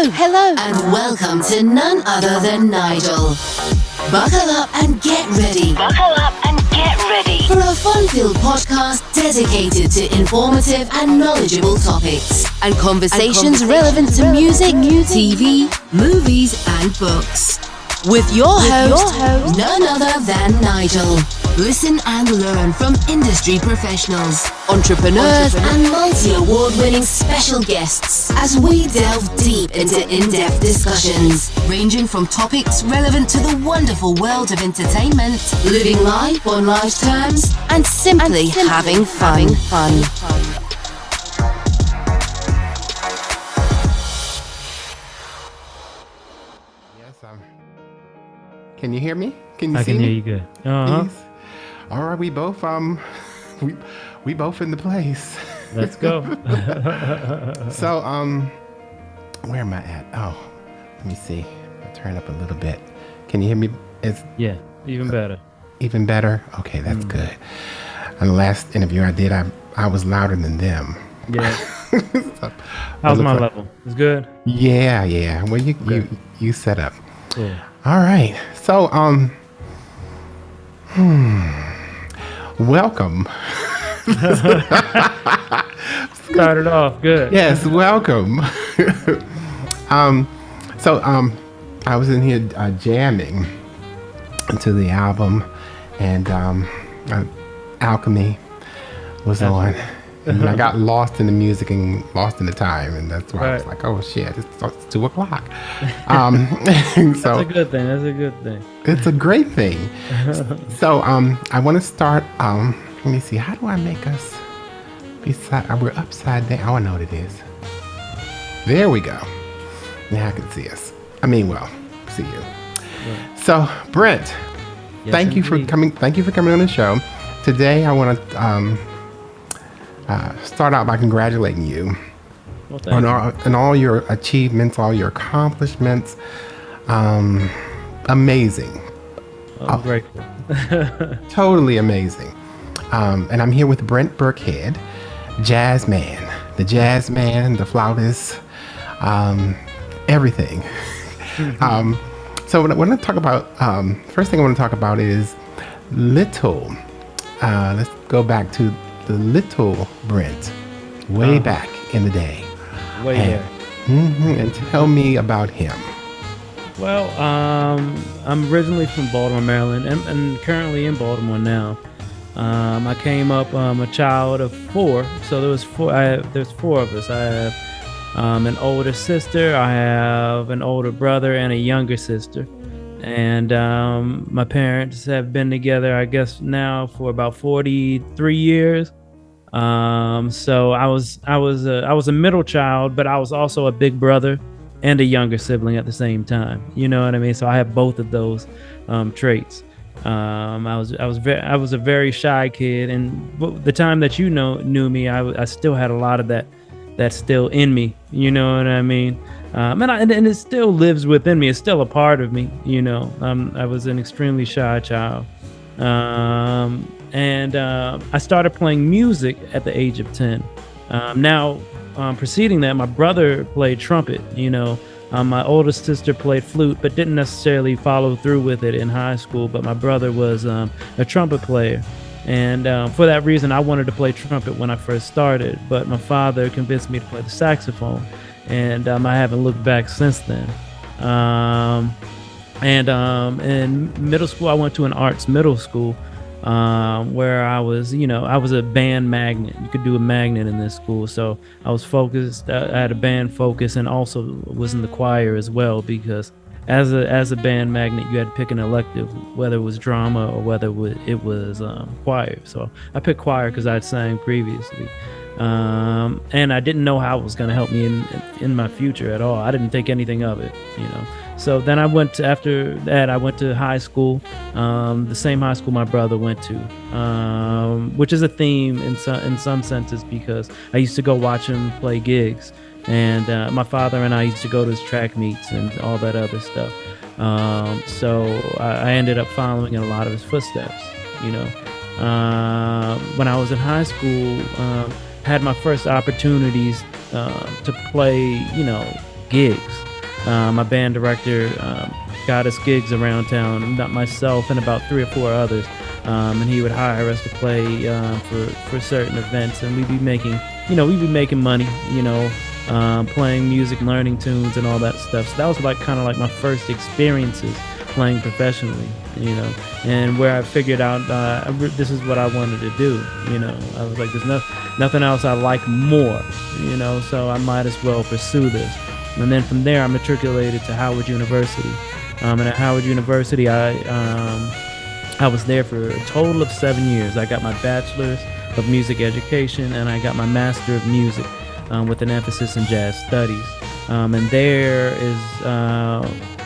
Hello, and welcome to None Other Than Nigel. Buckle up and get ready. For a fun-filled podcast dedicated to informative and knowledgeable topics and conversations relevant to music, TV, movies, and books. With your host, none other than Nigel. Listen and learn from industry professionals, entrepreneurs, and multi-award-winning special guests as we delve deep into in-depth discussions, ranging from topics relevant to the wonderful world of entertainment, living life on life's terms, and simply having fun. Can you hear me? Can you I see can me? hear you good. Uh-huh. Please? All right, we both we both in the place. Let's go. So where am I at? Oh, let me see. I'll turn up a little bit. Can you hear me? Yeah, even better. Even better? Okay, that's good. And the last interview I did, I was louder than them. Yeah. So, How's my level? It's good? Yeah. Well, you set up. Cool. All right. So, welcome. Started off good. Yes, welcome. I was in here jamming to the album, and Alchemy was on. And I got lost in the music and lost in the time, and that's why I was like, "Oh shit, it's 2:00." So That's a good thing. That's a good thing. it's a great thing. So I want to start. Let me see. How do I make us? We're upside down. Oh, I know what it is. There we go. Now I can see us. See you. Yeah. So Brent, Yes, thank you for indeed. coming. Thank you for coming on the show. Today I want to start out by congratulating you Well, thank you. on all your achievements, all your accomplishments. Amazing. I'm grateful. Totally amazing. And I'm here with Brent Birckhead, jazz man, the flautist, everything. So what I want to talk about, first thing I want to talk about is little. Let's go back to the little Brent, way back in the day. Way there. And tell me about him. Well, I'm originally from Baltimore, Maryland, and currently in Baltimore now. I came up a child of 4, so there's 4 of us. I have an older sister, I have an older brother, and a younger sister. And my parents have been together, I guess, now for about 43 years. So I was a middle child, but I was also a big brother and a younger sibling at the same time. You know what I mean? So I have both of those traits. I was a very shy kid, and the time that you knew me, I still had a lot of that's still in me. You know what I mean? And it still lives within me. It's still a part of me. You know, I was an extremely shy child. And I started playing music at the age of 10. Preceding that, my brother played trumpet. You know, my older sister played flute, but didn't necessarily follow through with it in high school. But my brother was a trumpet player. And for that reason, I wanted to play trumpet when I first started. But my father convinced me to play the saxophone. And I haven't looked back since then. In middle school, I went to an arts middle school where I was a band magnet. You could do a magnet in this school. So I was focused. I had a band focus, and also was in the choir as well, because as a band magnet, you had to pick an elective, whether it was drama or whether it was choir. So I picked choir because I'd sang previously. And I didn't know how it was going to help me in my future at all. I didn't think anything of it, you know. So then after that, I went to high school, the same high school my brother went to, which is a theme in some senses, because I used to go watch him play gigs, and my father and I used to go to his track meets and all that other stuff. So I ended up following in a lot of his footsteps, you know. When I was in high school, had my first opportunities to play, gigs. My band director got us gigs around town, not myself and about 3 or 4 others. And he would hire us to play for certain events, and we'd be making money, playing music, learning tunes, and all that stuff. So that was kind of like my first experiences playing professionally, and where I figured out this is what I wanted to do. I was like, there's nothing else I like more, so I might as well pursue this. And then from there, I matriculated to Howard University, and at Howard University, I was there for a total of 7 years. I got my bachelor's of music education, and I got my master of music with an emphasis in jazz studies. And there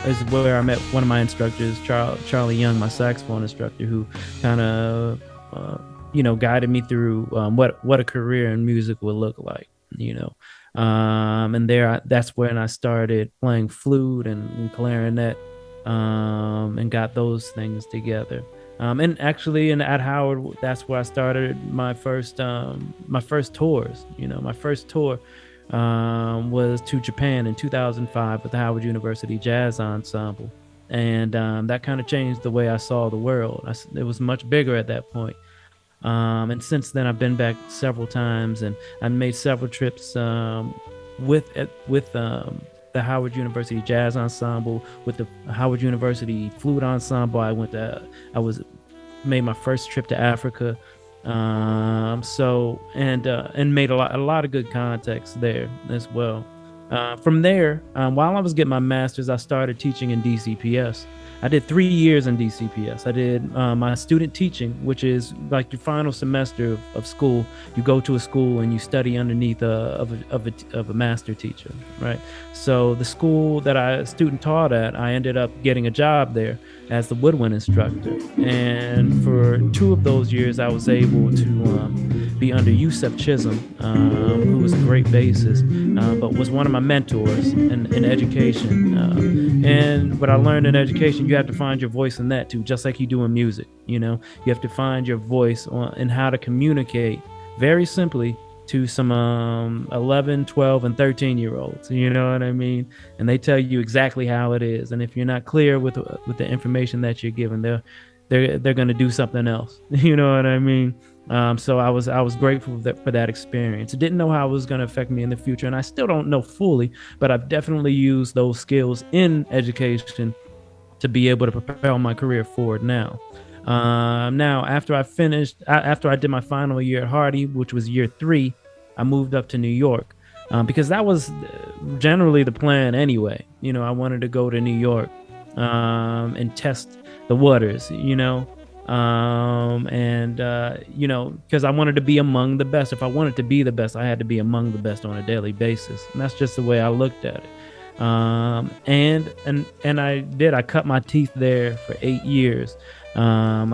is where I met one of my instructors, Charlie Young, my saxophone instructor, who kind of guided me through what a career in music would look like. And that's when I started playing flute and clarinet, and got those things together. And actually, at Howard, that's where I started my first tours. My first tour was to Japan in 2005 with the Howard University Jazz Ensemble, and that kind of changed the way I saw the world. It was much bigger at that point. And since then, I've been back several times, and I made several trips with the Howard University Jazz Ensemble, with the Howard University Flute Ensemble. I made my first trip to Africa, and made a lot of good contacts there as well. From there, while I was getting my master's, I started teaching in DCPS. I did 3 years in DCPS. I did my student teaching, which is like your final semester of school. You go to a school and you study underneath of a master teacher, right? So the school that I student taught at, I ended up getting a job there as the woodwind instructor. And for 2 of those years, I was able to be under Yusef Chisholm, who was a great bassist, but was one of my mentors in education. And what I learned in education, you have to find your voice in that too, just like you do in music. You have to find your voice in how to communicate very simply to some 11, 12, and 13-year-olds. You know what I mean? And they tell you exactly how it is. And if you're not clear with the information that you're given, they're going to do something else. You know what I mean? So I was grateful for that experience. I didn't know how it was going to affect me in the future, and I still don't know fully, but I've definitely used those skills in education to be able to propel my career forward now. Now, after I did my final year at Hardy, which was year 3, I moved up to New York, because that was generally the plan anyway. I wanted to go to New York and test the waters, because I wanted to be among the best. If I wanted to be the best, I had to be among the best on a daily basis. And that's just the way I looked at it. And I cut my teeth there for 8 years. I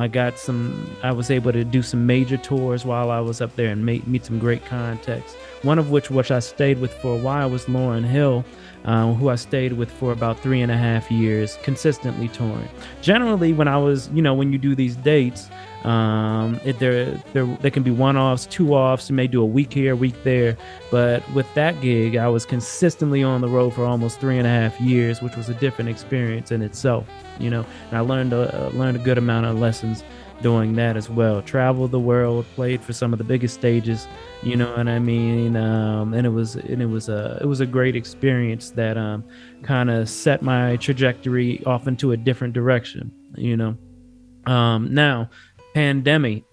was able to do some major tours while I was up there and meet some great contacts. One of which I stayed with for a while was Lauryn Hill, who I stayed with for about 3.5 years, consistently touring. Generally, when you do these dates, there can be one-offs, 2-offs. You may do a week here, a week there. But with that gig, I was consistently on the road for almost 3.5 years, which was a different experience in itself. And I learned a good amount of lessons doing that as well. Traveled the world, played for some of the biggest stages. You know what I mean? And it was a great experience that kind of set my trajectory off into a different direction. Now, pandemic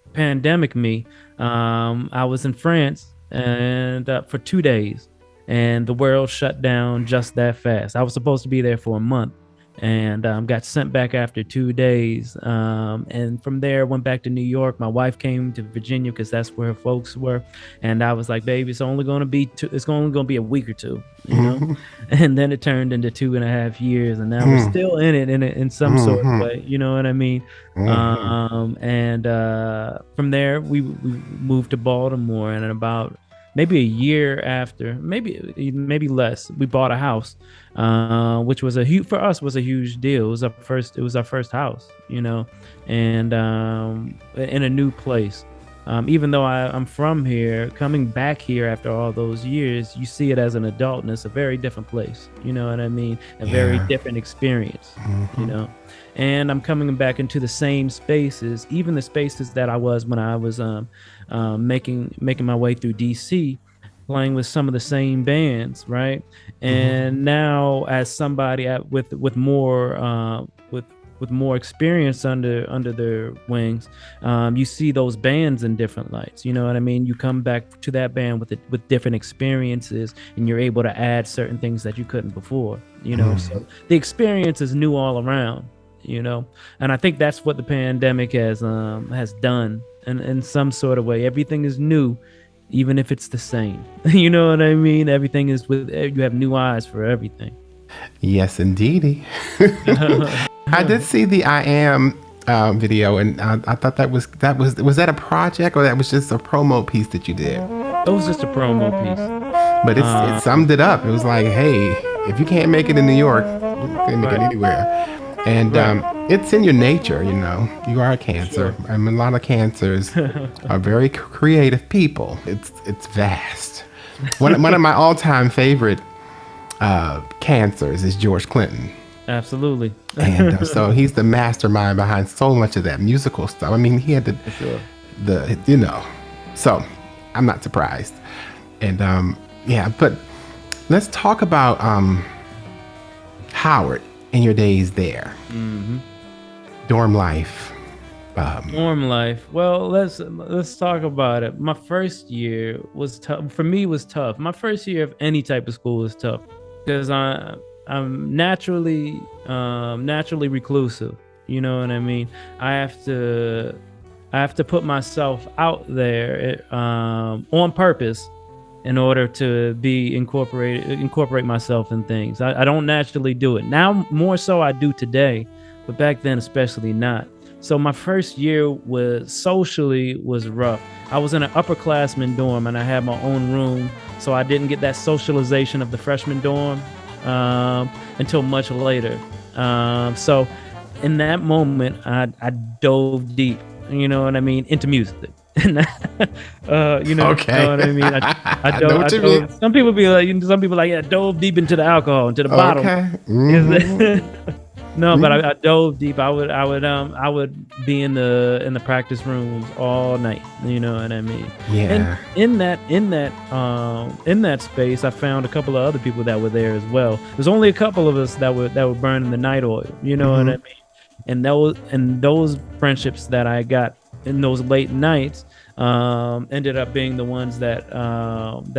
me. I was in France and for 2 days, and the world shut down just that fast. I was supposed to be there for a month, and got sent back after 2 days. And from there, went back to New York. My wife came to Virginia because that's where her folks were. And I was like, baby, it's only going to be a week or 2, And then it turned into 2.5 years, and now we're still in it in some sort of way. You know what I mean? And from there, we moved to Baltimore, and about maybe a year after, maybe less, we bought a house, which was for us was a huge deal. It was our first house, and in a new place. even though I'm from here, coming back here after all those years, you see it as an adult, and it's a very different place. You know what I mean? A very different experience. You know, and I'm coming back into the same spaces, even the spaces that I was when I was making my way through DC, playing with some of the same bands, right? And now, as somebody with more experience under their wings, you see those bands in different lights. You know what I mean? You come back to that band with different experiences, and you're able to add certain things that you couldn't before. You know, so the experience is new all around. You know, and I think that's what the pandemic has done, in some sort of way. Everything is new, even if it's the same. You know what I mean? Everything is you have new eyes for everything. Yes, indeedy. I did see the I Am video, and I thought was that a project, or that was just a promo piece that you did? It was just a promo piece. But it summed it up. It was like, hey, if you can't make it in New York, you can't make it anywhere. And it's in your nature, you know. You are a Cancer. Sure. I mean, a lot of Cancers are very creative people. It's vast. One of my all-time favorite Cancers is George Clinton. Absolutely. And so he's the mastermind behind so much of that musical stuff. I mean, he had the you know. So I'm not surprised. And but let's talk about Howard and your days there. Dorm life. Dorm life. Well, let's talk about it. My first year was tough. For me, was tough. My first year of any type of school was tough because I'm naturally reclusive. You know what I mean? I have to put myself out there on purpose in order to incorporate myself in things. I don't naturally do it. Now more so I do today, but back then especially not. So my first year was rough. I was in an upperclassman dorm and I had my own room, so I didn't get that socialization of the freshman dorm until much later. So in that moment, I dove deep, you know what I mean, into music. You know, okay. You know what I mean? I dove. Some people like, I dove deep into the alcohol, into the bottle. Okay. No, but I dove deep. I would be in the practice rooms all night. You know what I mean? Yeah. And in that space, I found a couple of other people that were there as well. There's only a couple of us that were burning the night oil. You know what I mean? And those friendships that I got in those late nights ended up being the ones that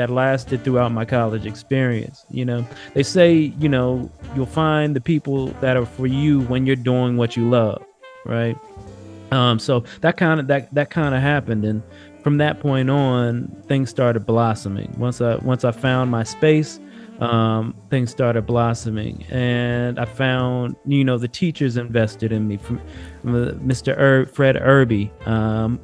lasted throughout my college experience. You know, they say, you know, you'll find the people that are for you when you're doing what you love, right? So that kind of happened, and from that point on, things started blossoming. Once I found my space, things started blossoming, and I found, you know, the teachers invested in me, from Mr. Fred Irby,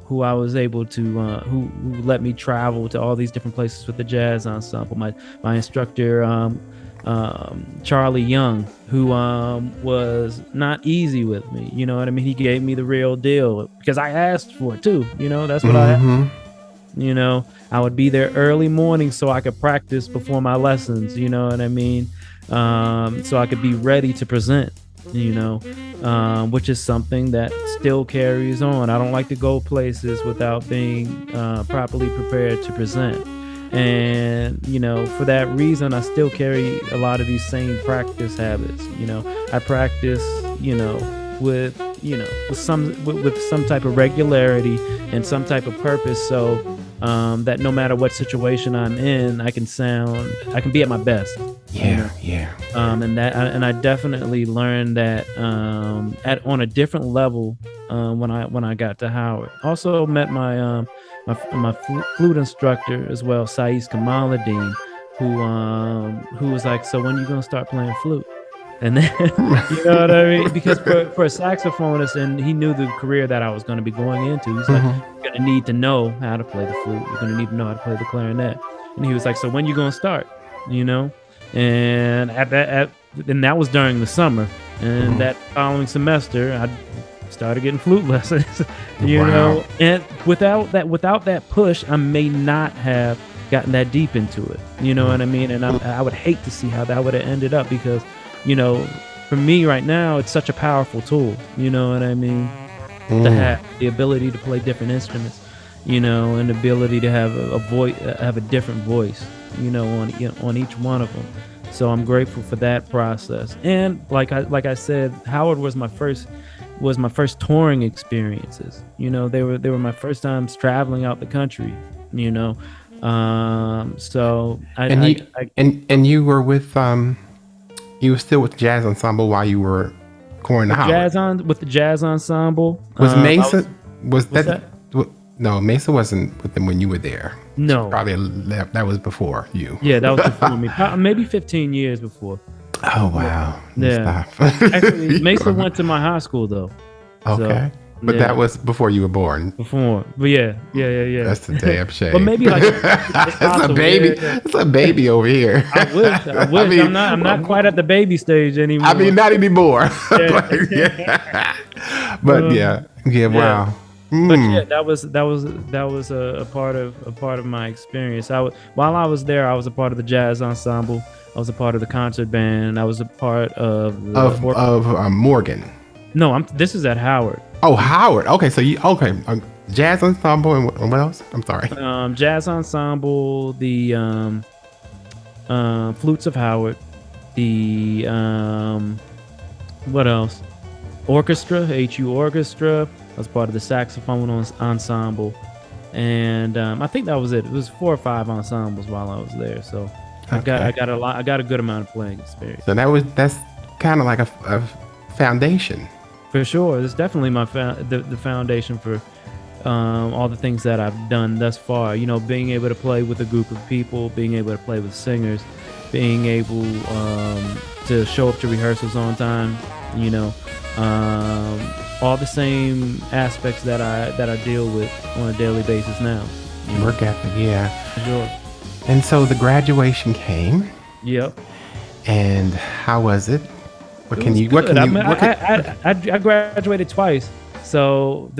who I was able to, who let me travel to all these different places with the jazz ensemble. My instructor, Charlie Young, who was not easy with me. You know what I mean? He gave me the real deal because I asked for it too. You know, that's what I asked. You know, I would be there early morning so I could practice before my lessons, you know what I mean? So I could be ready to present, you know, which is something that still carries on. I don't like to go places without being properly prepared to present. And, you know, for that reason, I still carry a lot of these same practice habits. You know, I practice, you know, with some type of regularity and some type of purpose, so that no matter what situation I'm in, I can be at my best. And I definitely learned that on a different level when I got to Howard. Also met my flute instructor as well, Saiz Kamaluddin, who was like, so when you gonna start playing flute? And then, you know what I mean? Because for a saxophonist, and he knew the career that I was going to be going into, he's like, you're going to need to know how to play the flute. You're going to need to know how to play the clarinet. And he was like, so when you going to start? You know? And and that was during the summer. And that following semester, started getting flute lessons, you know, and without that push, I may not have gotten that deep into it. You know what I mean? And I would hate to see how that would have ended up, because, you know, for me right now, it's such a powerful tool. You know what I mean? To have the ability to play different instruments, you know, and the ability to have a voice, have a different voice, you know, on each one of them. So I'm grateful for that process. And like I said, Howard was my first touring experiences. You know, they were my first times traveling out the country. You know, so you were with you were still with Jazz Ensemble while you were going to Howard. With the Jazz Ensemble. Was Mesa? No, Mesa wasn't with them when you were there. No, she probably left. That was before you. Yeah, that was before me. Maybe 15 years before. Oh wow! Yeah. Actually, Mesa went to my high school though. Okay, so, but that was before you were born. Before, but yeah. That's a damn shame. But maybe like it's a baby. Yeah. It's a baby over here. I wish. I mean, I'm not quite at the baby stage anymore. I mean, not anymore. But yeah. Wow. But yeah, that was a part of my experience. While I was there, I was a part of the Jazz Ensemble. I was a part of the concert band. I was a part of Morgan. No, this is at Howard. Oh, Howard. Okay, so Jazz Ensemble and what else? I'm sorry. Jazz Ensemble, the Flutes of Howard, the what else? Orchestra, HU Orchestra. I was part of the saxophone ensemble, and I think that was it. It was 4 or 5 ensembles while I was there. So I got a good amount of playing experience. So that's kind of like a foundation. For sure, it's definitely the foundation for all the things that I've done thus far. You know, being able to play with a group of people, being able to play with singers, being able to show up to rehearsals on time. You know, all the same aspects that I deal with on a daily basis now. Work ethic, yeah. Sure. And so the graduation came. Yep. And how was it? I graduated twice. So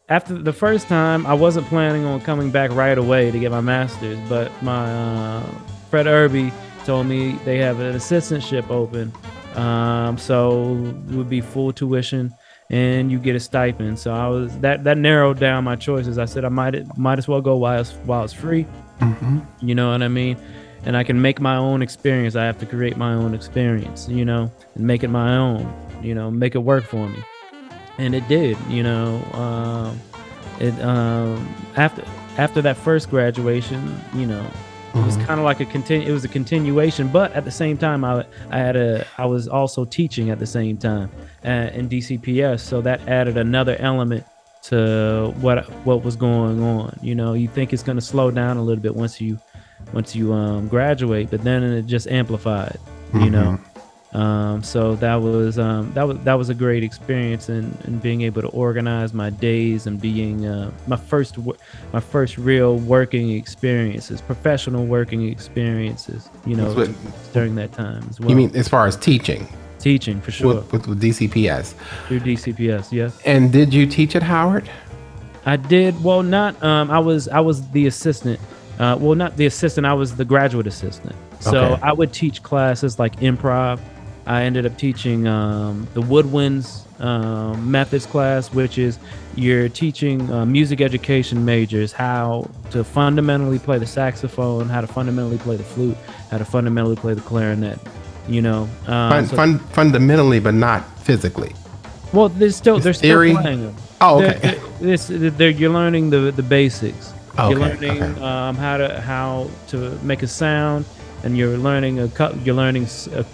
after the first time, I wasn't planning on coming back right away to get my master's, but my Fred Irby told me they have an assistantship open. So it would be full tuition and you get a stipend. So that narrowed down my choices. I said I might as well go while it's free. Mm-hmm. You know what I mean? And I can make my own experience. I have to create my own experience, you know, and make it my own, you know, make it work for me. And it did, you know. After that first graduation, you know, it was kind of like it was a continuation, but at the same time, I was also teaching at the same time in DCPS, so that added another element to what was going on. You know, you think it's going to slow down a little bit once you graduate, but then it just amplified. You know, so that was a great experience, and being able to organize my days and being my first real working experiences, professional working experiences, you know, during that time as well. You mean as far as teaching? Teaching, for sure. With DCPS. Through DCPS, yes. And did you teach at Howard? I did. Well, not. I was the assistant. Well, not the assistant. I was the graduate assistant. So I would teach classes like improv. I ended up teaching the woodwinds methods class, which is you're teaching music education majors how to fundamentally play the saxophone, how to fundamentally play the flute, how to fundamentally play the clarinet. You know, fundamentally, but not physically. Well, they're still playing them. Oh, okay. You're learning the basics. Okay, you're learning how to make a sound, and you're learning a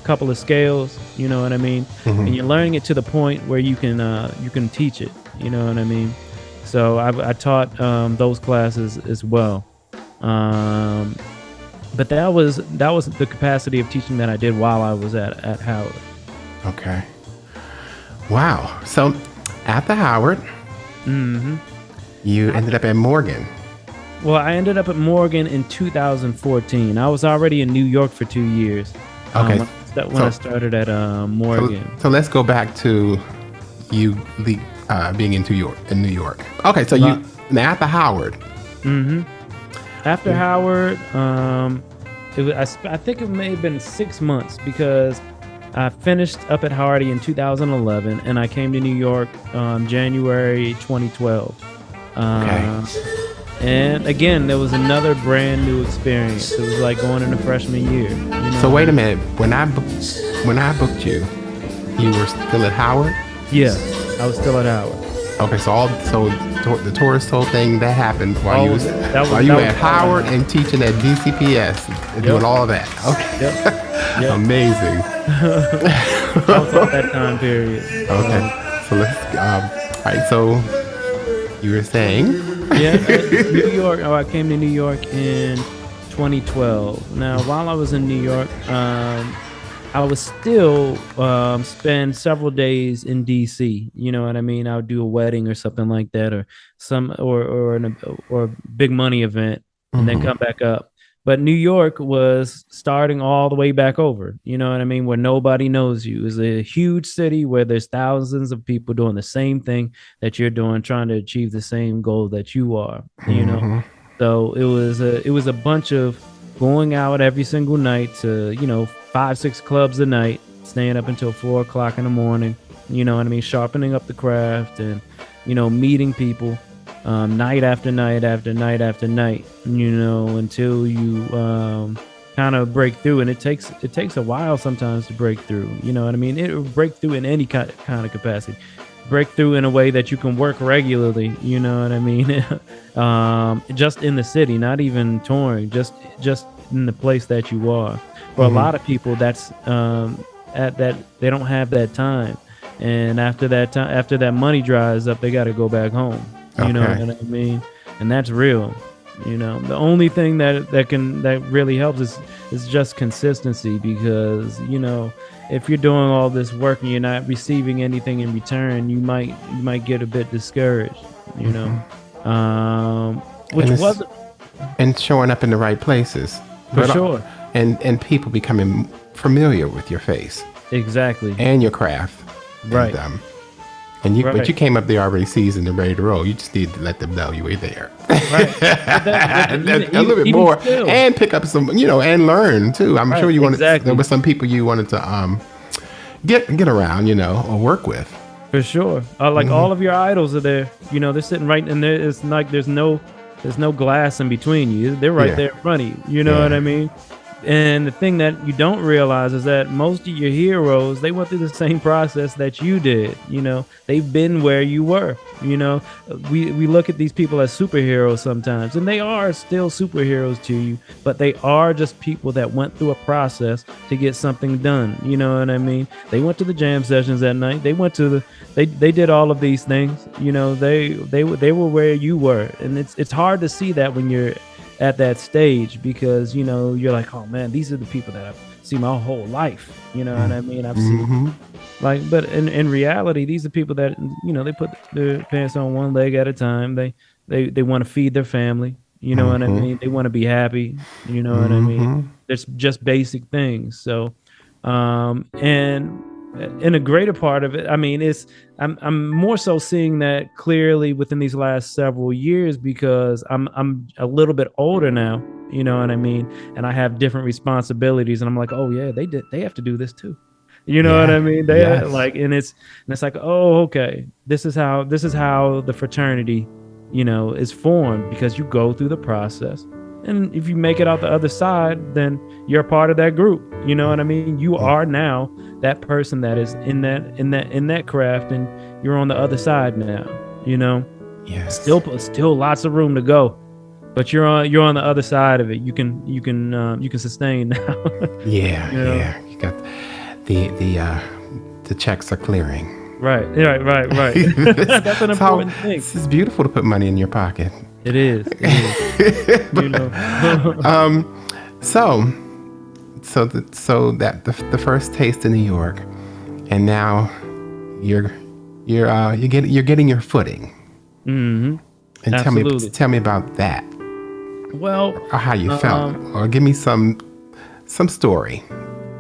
couple of scales. You know what I mean? Mm-hmm. And you're learning it to the point where you can teach it. You know what I mean? So I taught those classes as well. But that was the capacity of teaching that I did while I was at Howard. Okay. Wow. So after Howard, you ended up at Morgan. Well, I ended up at Morgan in 2014. I was already in New York for 2 years. Okay. When I started at Morgan. So let's go back to you being in New York. Okay, so you now after Howard. After Howard, I think it may have been 6 months because I finished up at Hardy in 2011, and I came to New York January 2012. And again, there was another brand new experience. It was like going into freshman year. You know? So wait a minute. When I booked you, you were still at Howard? Yeah, I was still at Howard. Okay, so the tourist whole thing that happened while you were at Howard and teaching at DCPS, doing all of that. Okay, yep. Amazing. That was at that time period. Okay, so let's. All right, so you were saying? Yeah, New York. Oh, I came to New York in 2012. Now, while I was in New York, I was still spend several days in DC. You know what I mean? I would do a wedding or something like that, or or a big money event, and then come back up. But New York was starting all the way back over. You know what I mean? Where nobody knows you. It's a huge city where there's thousands of people doing the same thing that you're doing, trying to achieve the same goal that you are. You know, so it was a bunch of going out every single night to 5-6 clubs a night, staying up until 4 o'clock in the morning, you know what I mean? Sharpening up the craft and, meeting people night after night after night after night, until you kind of break through. And it takes a while sometimes to break through, you know what I mean? It will break through in any kind of capacity. Break through in a way that you can work regularly, you know what I mean? Just in the city, not even touring, just in the place that you are. For a lot of people, that's at that they don't have that time, and after that money dries up, they got to go back home. You know what I mean? And that's real. The only thing that really helps is just consistency, because if you're doing all this work and you're not receiving anything in return, you might get a bit discouraged. Which wasn't. And showing up in the right places. For sure. And people becoming familiar with your face. Exactly. And your craft. Right. But you came up there already seasoned and ready to roll. You just need to let them know you were there. Right. A little bit more. Still. And pick up some, and learn too. I'm sure you wanted, there were some people you wanted to get around, or work with. For sure. All of your idols are there. They're sitting right in there. It's like there's no glass in between you. They're right there in front of you. You know what I mean? And the thing that you don't realize is that most of your heroes, they went through the same process that you did. They've been where you were. We look at these people as superheroes sometimes, and they are still superheroes to you, but they are just people that went through a process to get something done. You know what I mean? They went to the jam sessions at night. They went to they did all of these things. They were where you were, and it's hard to see that when you're at that stage, because you're like, oh man, these are the people that I've seen my whole life. You know what I mean? I've seen but in reality, these are people that they put their pants on one leg at a time. They want to feed their family. You know what I mean? They want to be happy. You know what I mean? There's just basic things. So and in a greater part of it, I mean, I'm more so seeing that clearly within these last several years, because I'm a little bit older now, you know what I mean? And I have different responsibilities, and I'm like, oh yeah, they have to do this too. You know what I mean? They and it's like, oh, okay, this is how the fraternity, is formed, because you go through the process. And if you make it out the other side, then you're a part of that group. You know what I mean? You are now that person that is in that craft, and you're on the other side now. Yes. Still lots of room to go, but you're on the other side of it. You can sustain now. Yeah. You got the checks are clearing. Right. That's an important thing. It's beautiful to put money in your pocket. It is. So that the first taste in New York, and now you're getting your footing. And Absolutely. tell me about that. Well, or how you felt, or give me some story.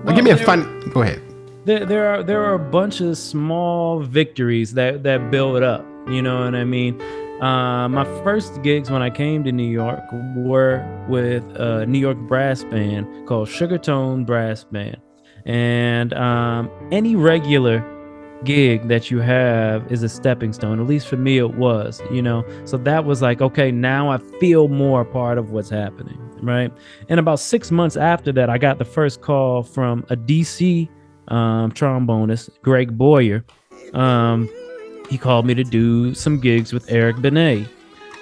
Or give me a fun. Go ahead. there are a bunch of small victories that build up. You know what I mean? My first gigs when I came to New York were with a New York brass band called Sugartone Brass Band, and any regular gig that you have is a stepping stone. At least for me, it was. So that was like, okay, now I feel more a part of what's happening, right? And about 6 months after that, I got the first call from a DC trombonist, Greg Boyer. He called me to do some gigs with Eric Benet,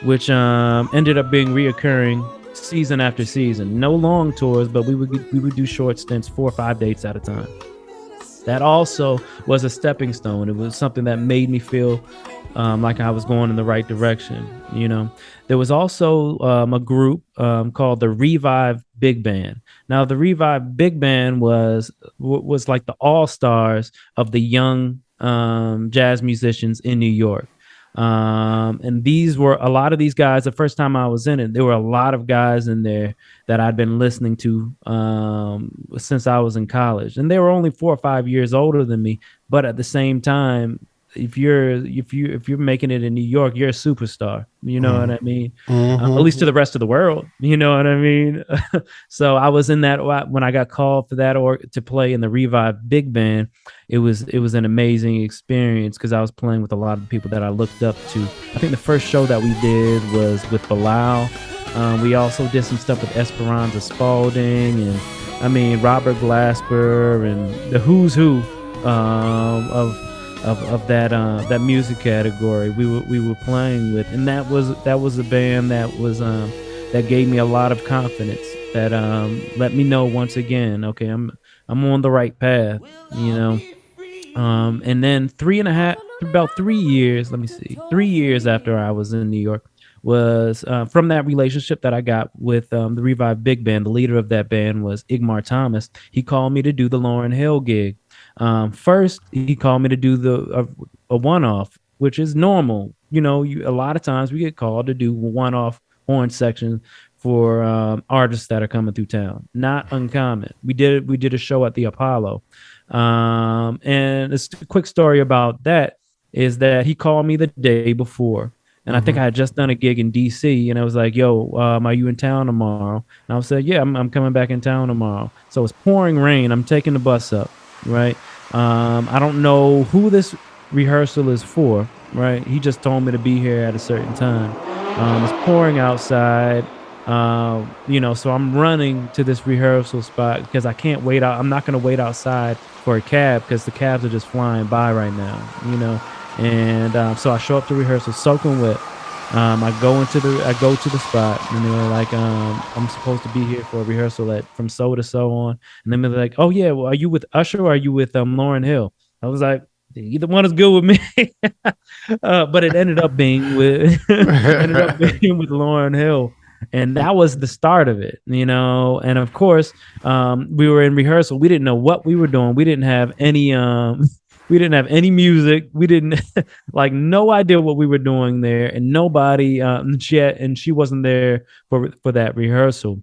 which ended up being reoccurring season after season. No long tours, but we would do short stints, 4 or 5 dates at a time. That also was a stepping stone. It was something that made me feel like I was going in the right direction. There was also a group called the Revive Big Band. Now, the Revive Big Band was like the all-stars of the young jazz musicians in New York. And these were a lot of these guys. The first time I was in it, there were a lot of guys in there that I'd been listening to since I was in college, and they were only 4 or 5 years older than me. But at the same time, if you're making it in New York, you're a superstar. You know what I mean? At least to the rest of the world. You know what I mean? So I was in that when I got called for that or to play in the Revive Big Band. It was an amazing experience because I was playing with a lot of people that I looked up to. I think the first show that we did was with Bilal. We also did some stuff with Esperanza Spalding and Robert Glasper and the who's who of that music category we were playing with, and that was a band that gave me a lot of confidence, that let me know once again, okay, I'm on the right path, and then 3 years after I was in New York was from that relationship that I got with the Revive Big Band. The leader of that band was Igmar Thomas. He called me to do the Lauryn Hill gig. First, he called me to do a one-off, which is normal. A lot of times we get called to do one-off horn section for artists that are coming through town. Not uncommon. We did a show at the Apollo. And a quick story about that is that he called me the day before. And I think I had just done a gig in DC, and I was like, yo, are you in town tomorrow? And I said, yeah, I'm coming back in town tomorrow. So it's pouring rain. I'm taking the bus up, right? I don't know who this rehearsal is for, right? He just told me to be here at a certain time. It's pouring outside, so I'm running to this rehearsal spot because I can't wait out. I'm not going to wait outside for a cab because the cabs are just flying by right now, And so I show up to rehearsal soaking wet. I go to the spot, and they're like, I'm supposed to be here for a rehearsal from so to so on. And then they're like, oh yeah, well, are you with Usher or are you with Lauryn Hill? I was like, either one is good with me. But it ended up being with Lauryn Hill. And that was the start of it, And of course, we were in rehearsal. We didn't know what we were doing. We didn't have any music. We didn't no idea what we were doing there, and nobody. She wasn't there for that rehearsal.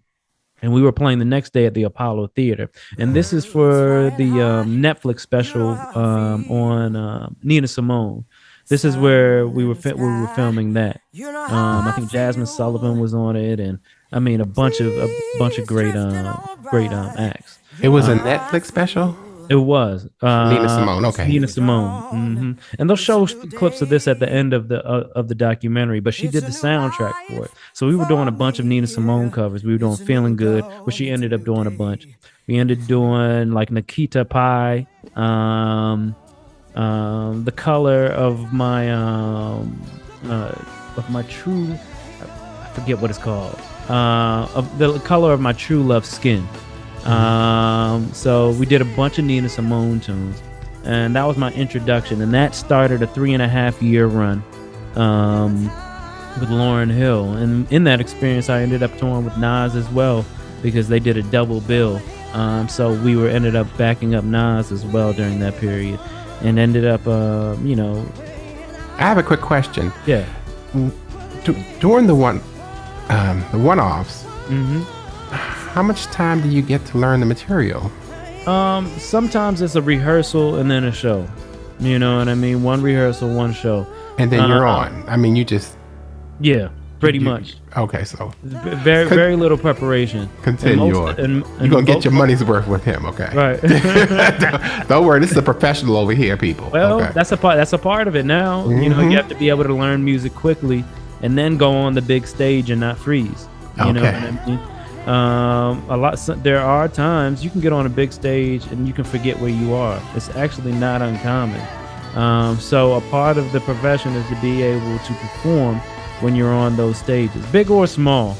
And we were playing the next day at the Apollo Theater. And this is for the Netflix special on Nina Simone. This is where we were filming that. I think Jasmine Sullivan was on it, and a bunch of great acts. It was a Netflix special. It was Nina Simone. Okay, Nina Simone. And they'll show clips of this at the end of the documentary. But she did the soundtrack for it. So we were doing a bunch of Nina Simone covers. We were doing "Feeling Good," which she ended up doing a bunch. We ended up doing like Nikita Pie. The color of my true, I forget what it's called. Of the color of my true love skin. So we did a bunch of Nina Simone tunes, and that was my introduction, and that started a 3.5-year run with Lauryn Hill. And in that experience, I ended up touring with Nas as well because they did a double bill. So we ended up backing up Nas as well during that period. And ended up, I have a quick question. Yeah. During the one-offs, how much time do you get to learn the material? Sometimes it's a rehearsal and then a show. You know what I mean? One rehearsal, one show. And then you're on. I mean, you just... Yeah, pretty much. Okay, so... Very little preparation. Continue on. You're going to get your money's worth with him, okay? Right. Don't worry, this is a professional over here, people. Well, okay. that's a part of it now. Mm-hmm. You know, you have to be able to learn music quickly and then go on the big stage and not freeze. You know what I mean? There are times you can get on a big stage and you can forget where you are. It's actually not uncommon. So a part of the profession is to be able to perform when you're on those stages, big or small.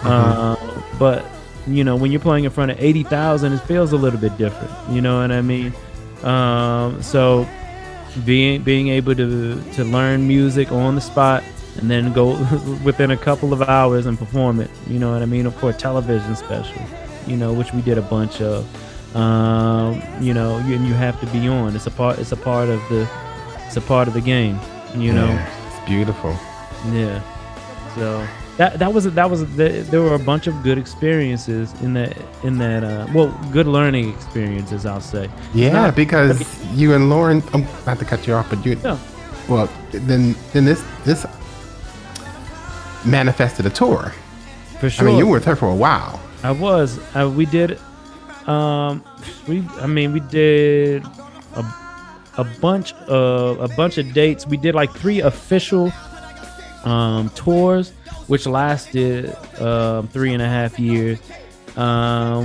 But you know, when you're playing in front of 80,000, it feels a little bit different. You know what I mean? So being able to learn music on the spot and then go within a couple of hours and perform it, you know what I mean, for a television special, you know, which we did a bunch of. You know, and you have to be on. It's a part of the game, you know. It's beautiful. Yeah. So there were a bunch of good experiences in that well, good learning experiences, I'll say. Yeah, because you and Lauryn, not to cut you off, but you. Yeah. Well, then this manifested a tour. For sure. I mean, you were with her for a while. I was. We did. We did a bunch of dates. We did like 3 official tours, which lasted 3.5 years.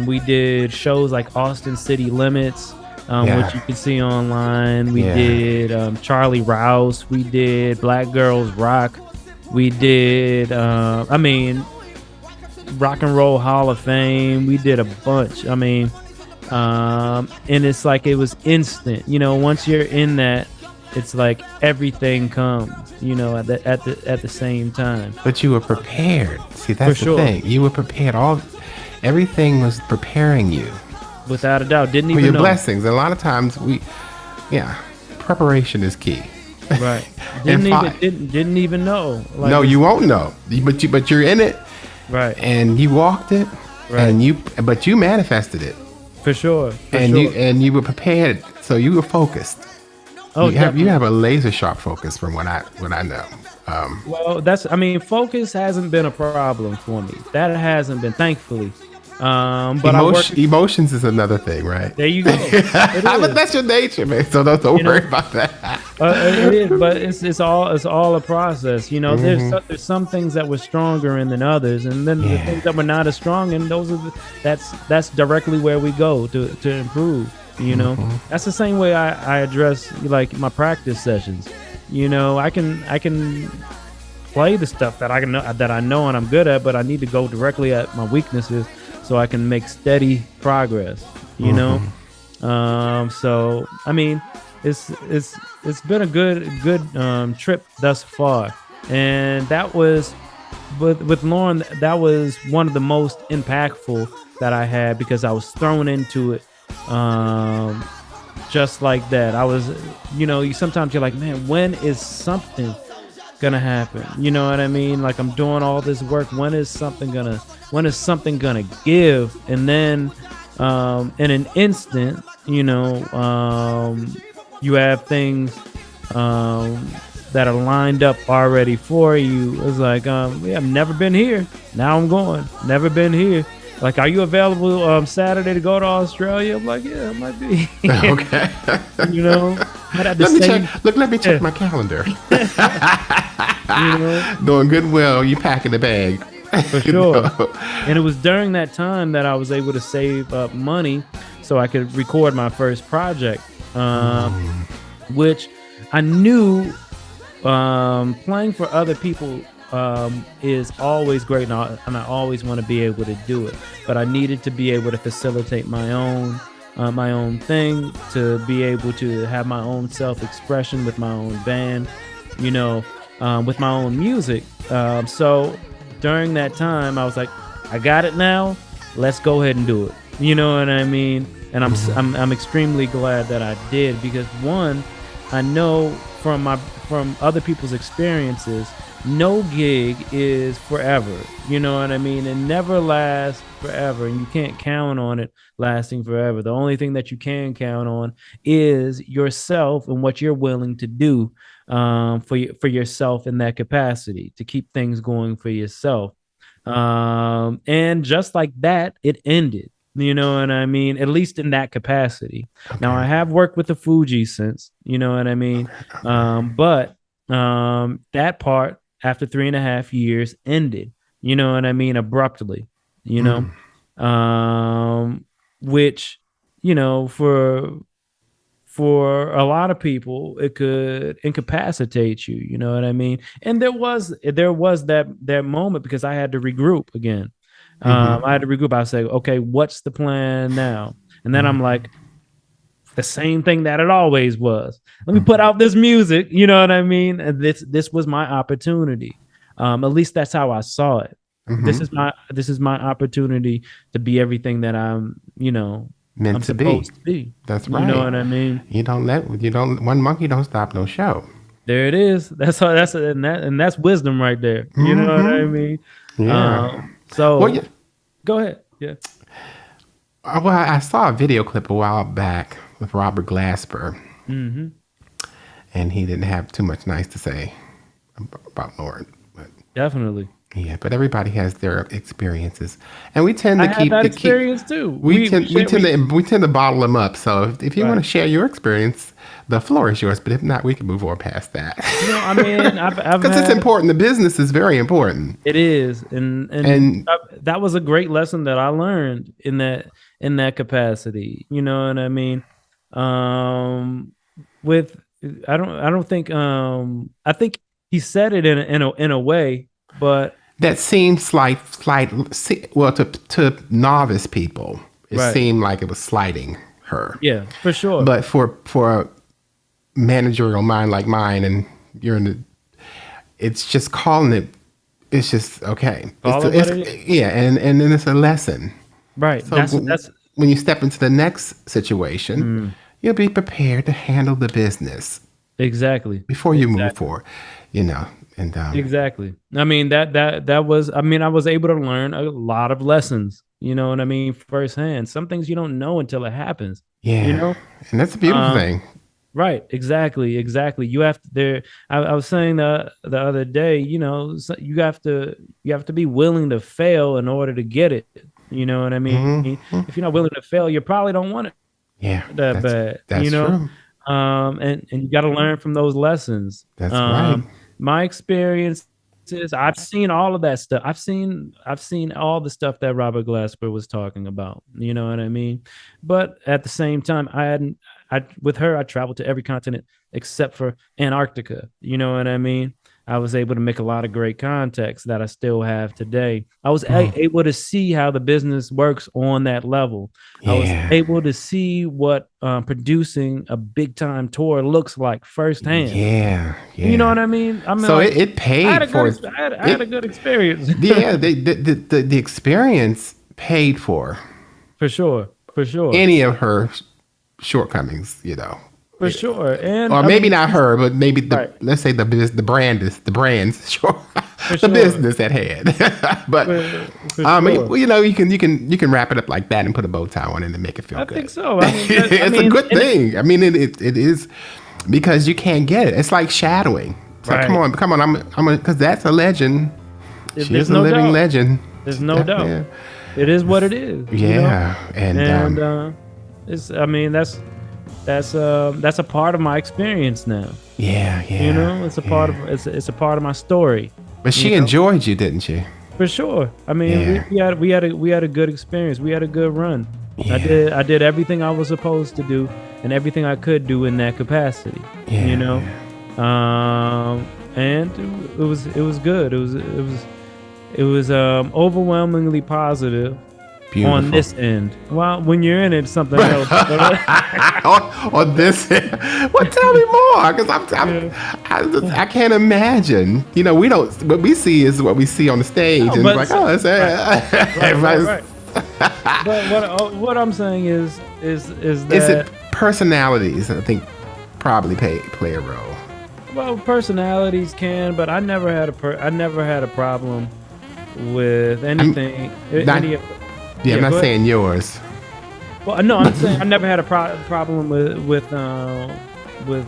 We did shows like Austin City Limits, which you can see online. We did Charlie Rouse. We did Black Girls Rock. We did Rock and Roll Hall of Fame. We did a bunch. I mean, and it's like it was instant. You know, once you're in that, it's like everything comes. You know, at the same time. But you were prepared. See, that's the thing. You were prepared. Everything was preparing you. Without a doubt. Didn't even know. For your know. blessings. A lot of times preparation is key. Right. Didn't even know. Like, no, you won't know. But you're in it. Right. And you walked it. Right. But you manifested it. For sure. You were prepared. So you were focused. Oh, you have a laser sharp focus from what I know. Well, focus hasn't been a problem for me. That hasn't been, thankfully. But emotions is another thing, right? There you go. But that's your nature, man. So don't worry about that. It is, but it's all a process. You know, there's some things that we're stronger in than others, and then the things that we're not as strong in, that's directly where we go to improve. You know, that's the same way I address like my practice sessions. You know, I can play the stuff that I know and I'm good at, but I need to go directly at my weaknesses so I can make steady progress. You know, so I mean, it's been a good trip thus far, and that was with Lauryn. That was one of the most impactful that I had because I was thrown into it. Just like that. I was, you know, sometimes you're like, man, when is something gonna happen? You know what I mean? Like, I'm doing all this work. When is something gonna give? And then, in an instant, you know, you have things, that are lined up already for you. It's like, I've never been here. Now I'm going. Never been here. Like, are you available Saturday to go to Australia? I'm like, yeah, I might be. Okay. You know, let me check my calendar. You know, doing good. Well, you packing the bag for sure. And it was during that time that I was able to save up money so I could record my first project, which I knew playing for other people is always great, and I always want to be able to do it, but I needed to be able to facilitate my own thing, to be able to have my own self-expression with my own band, you know, with my own music. So during that time, I was like, I got it now. Let's go ahead and do it. You know what I mean? And I'm extremely glad that I did, because one, I know from other people's experiences, no gig is forever. You know what I mean? It never lasts forever, and you can't count on it lasting forever. The only thing that you can count on is yourself and what you're willing to do for yourself in that capacity to keep things going for yourself. And just like that, it ended. You know what I mean? At least in that capacity. Okay. Now I have worked with the Fuji since, you know what I mean? But that part after 3.5 years ended, you know what I mean? Abruptly, you know, which, you know, for a lot of people, it could incapacitate you, you know what I mean? And there was that moment because I had to regroup again. I had to regroup. I said, okay, what's the plan now? And then I'm like, the same thing that it always was. Let me put out this music. You know what I mean? And this was my opportunity. At least that's how I saw it. This is my opportunity to be everything that I'm, you know, meant to be. That's right. You know what I mean? One monkey don't stop no show. There it is. That's wisdom right there. You know what I mean? Yeah. Go ahead. Yeah. Well, I saw a video clip a while back with Robert Glasper, and he didn't have too much nice to say about Lauryn. But definitely. Yeah, but everybody has their experiences, and we tend to keep that experience too. We tend to bottle them up. So if you want to share your experience, the floor is yours. But if not, we can move on past that. You know, I mean, because it's important. The business is very important. It is, and that was a great lesson that I learned in that capacity. You know what I mean? I think he said it in a way, but that seemed slight. Well, to novice people, it seemed like it was slighting her. Yeah, for sure. But for a managerial mind like mine, and it's just calling it. It's just okay. And then it's a lesson. Right. So that's when you step into the next situation, you'll be prepared to handle the business. Exactly. Before you move forward, you know. And exactly. I mean, that was, I mean, I was able to learn a lot of lessons, you know what I mean, firsthand. Some things you don't know until it happens. Yeah. You know? And that's a beautiful thing. Right. Exactly. You have to I was saying the other day, you know, you have to be willing to fail in order to get it. You know what I mean? If you're not willing to fail, you probably don't want it. Yeah. That bad. That's you know? True. And you got to learn from those lessons. That's right. My experiences, I've seen all of that stuff. I've seen all the stuff that Robert Glasper was talking about. You know what I mean? But at the same time, with her, I traveled to every continent except for Antarctica. You know what I mean? I was able to make a lot of great contacts that I still have today. I was able to see how the business works on that level. Yeah. I was able to see what producing a big time tour looks like firsthand. Yeah. You know what I mean? So like, it paid I had a good experience. Yeah, the experience paid for. For sure. Any of her shortcomings, you know. For sure, or maybe not her, but maybe let's say the brands, sure, the business at hand. But you know, you can wrap it up like that and put a bow tie on it and make it feel good. I think so. It's a good thing. I mean, it is because you can't get it. It's like shadowing. It's like, come on, I'm because that's a legend. She's a living legend. There's no doubt. Yeah. It is what it is. Yeah, you know? It's. I mean, that's a part of my experience now. Yeah. You know, it's a part of it's a part of my story. But she enjoyed you, didn't she? For sure. I mean, we had a good experience. We had a good run. Yeah. I did everything I was supposed to do and everything I could do in that capacity. Yeah, you know, and it was good. It was overwhelmingly positive. Beautiful. On this end. Well, when you're in it, it's something else. on this end. Well, tell me more, because I can't imagine. You know, what we see is what we see on the stage, and it's like, that's right. But what I'm saying is that is it personalities? I think probably play a role. Well, personalities can, but I never had a problem with anything. Yeah, I'm not go ahead. saying yours. Well, no, I'm saying I never had a problem with what was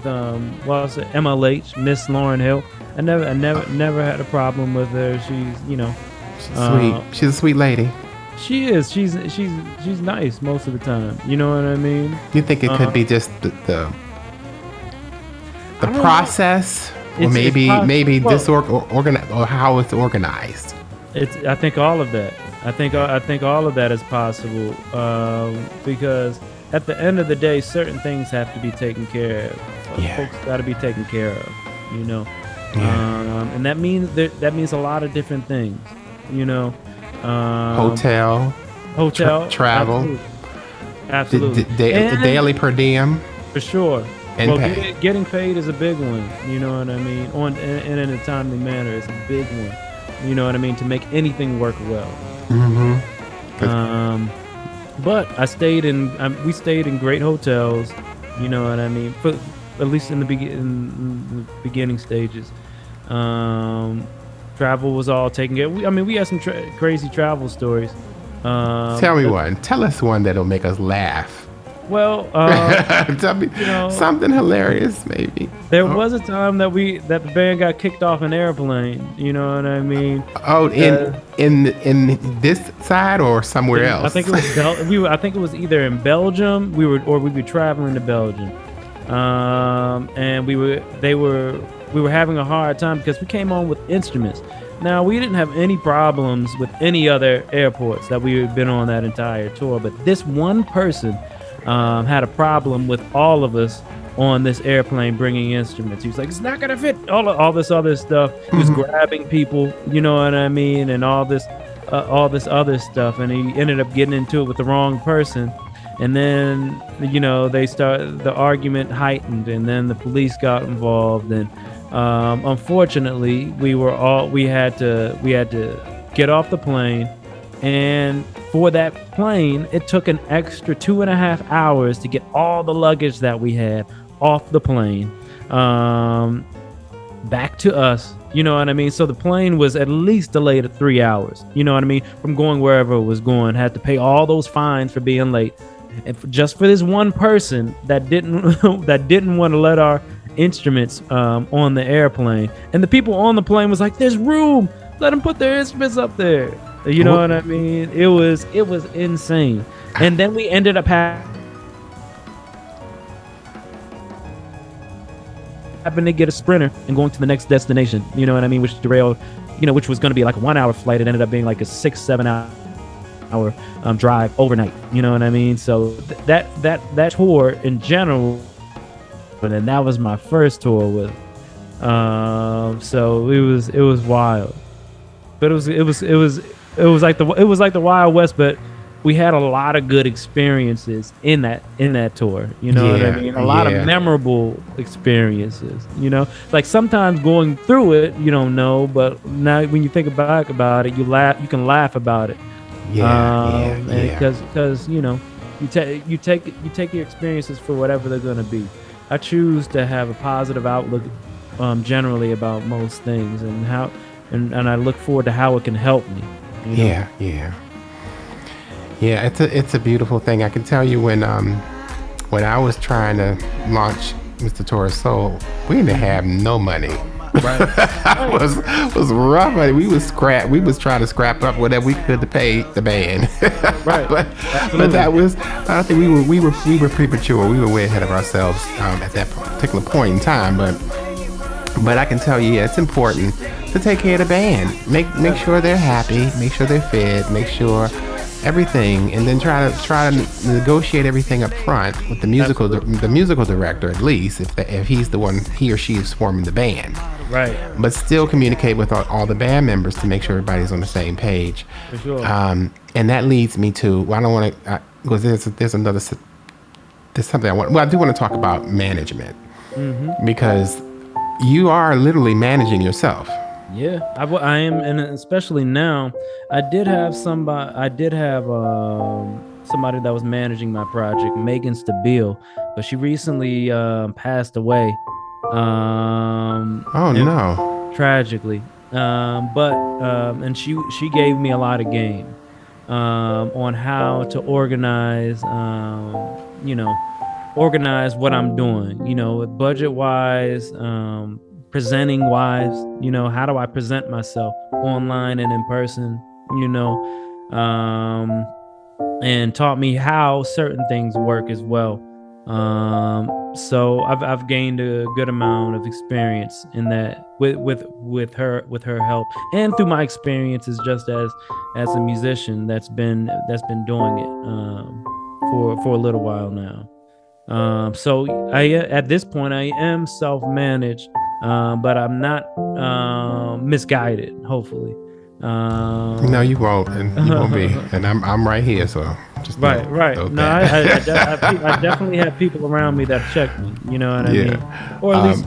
it, MLH, Miss Lauryn Hill. I never had a problem with her. She's, She's sweet. She's a sweet lady. she is. She's nice most of the time. You know what I mean? You think it could be just the process, or maybe disorganized, or how it's organized? I think all of that. I think all of that is possible, because at the end of the day, certain things have to be taken care of. Yeah. Folks got to be taken care of, Yeah. and that means a lot of different things, Hotel, travel, absolutely. Daily per diem, for sure. and pay. Getting paid is a big one. You know what I mean? And in a timely manner is a big one. You know what I mean? To make anything work well. Mm-hmm. But we stayed in great hotels. You know what I mean? For at least in the beginning stages. Travel was all taken care of. We had some crazy travel stories. Tell me one. Tell us one that'll make us laugh. Well, tell me something hilarious, maybe. There was a time that the band got kicked off an airplane. You know what I mean? Oh, in this side or somewhere else? I think it was I think it was either in Belgium. We were traveling to Belgium, and we were having a hard time because we came on with instruments. Now, we didn't have any problems with any other airports that we had been on that entire tour, but this one person had a problem with all of us on this airplane bringing instruments. He was like, it's not gonna fit, all this other stuff. He was grabbing people, you know what I mean, and all this other stuff, and he ended up getting into it with the wrong person. And then the argument heightened, and then the police got involved, and unfortunately we had to get off the plane. And for that plane, it took an extra 2.5 hours to get all the luggage that we had off the plane back to us. You know what I mean? So the plane was at least delayed at 3 hours. You know what I mean? From going wherever it was going, had to pay all those fines for being late, and just for this one person that didn't want to let our instruments on the airplane. And the people on the plane was like, "There's room. Let them put their instruments up there." You know what I mean? It was insane. And then we ended up having to get a Sprinter and going to the next destination. You know what I mean? Which derailed, which was going to be like a 1 hour flight. It ended up being like a 6-7 hour drive overnight. You know what I mean? So that tour in general, and then that was my first tour with. So it was wild, but it was like the Wild West, but we had a lot of good experiences in that tour. You know what I mean? A lot of memorable experiences. Like sometimes going through it, you don't know, but now when you think back about it, you can laugh about it. Because you take your experiences for whatever they're gonna be. I choose to have a positive outlook, generally about most things, and I look forward to how it can help me. Yeah. It's a beautiful thing. I can tell you when I was trying to launch Mr. Torres Soul, we didn't have no money. Right. It was rough. We was trying to scrap up whatever we could to pay the band. Right. but that was, I think we were premature. We were way ahead of ourselves at that particular point in time. But I can tell you, it's important to take care of the band. Make sure they're happy, make sure they're fed, make sure everything, and then try to negotiate everything up front with the musical director, at least if he's the one, he or she is forming the band. Right. But still communicate with all the band members to make sure everybody's on the same page. For sure. And that leads me to, I don't want to, because there's something I want. Well, I do want to talk about management, because you are literally managing yourself. Yeah, I am, and especially now, I did have somebody that was managing my project, Megan Stabile, but she recently passed away. No! Tragically, and she gave me a lot of game. on how to organize, organize what I'm doing, budget wise, presenting wise, how do I present myself online and in person, and taught me how certain things work as well. So I've gained a good amount of experience in that with her help, and through my experiences just as a musician that's been doing it for a little while now. So at this point I am self-managed, but I'm not misguided, hopefully. No, you won't, and you won't be, and I'm right here, so just right. No, I definitely have people around me that check me. You know what I mean? Or at least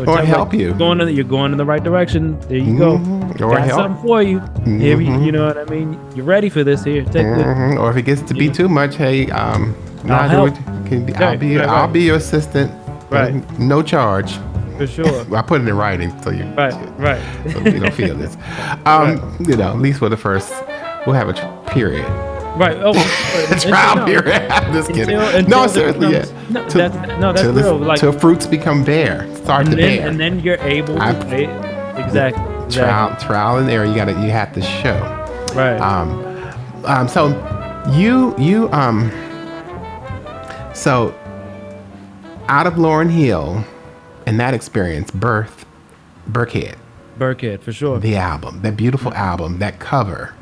or help you. You're going in the right direction. There you go. Or got help. something for you. Here, you know what I mean? You're ready for this. Here, take this. Or if it gets to be too much, hey, I'll be your assistant. Right. No charge. For sure. I put it in writing so you right. So you don't feel this. At least for the first, we'll have a period. Right. Oh, trial period. I'm just kidding. No, seriously, yeah. That's real. Like till fruits become bare, start to bear, and then you're able to play. Exactly. Trial and error. You have to show. Right. So so out of Lauryn Hill and that experience, Birckhead, for sure. The album, that beautiful album, that cover.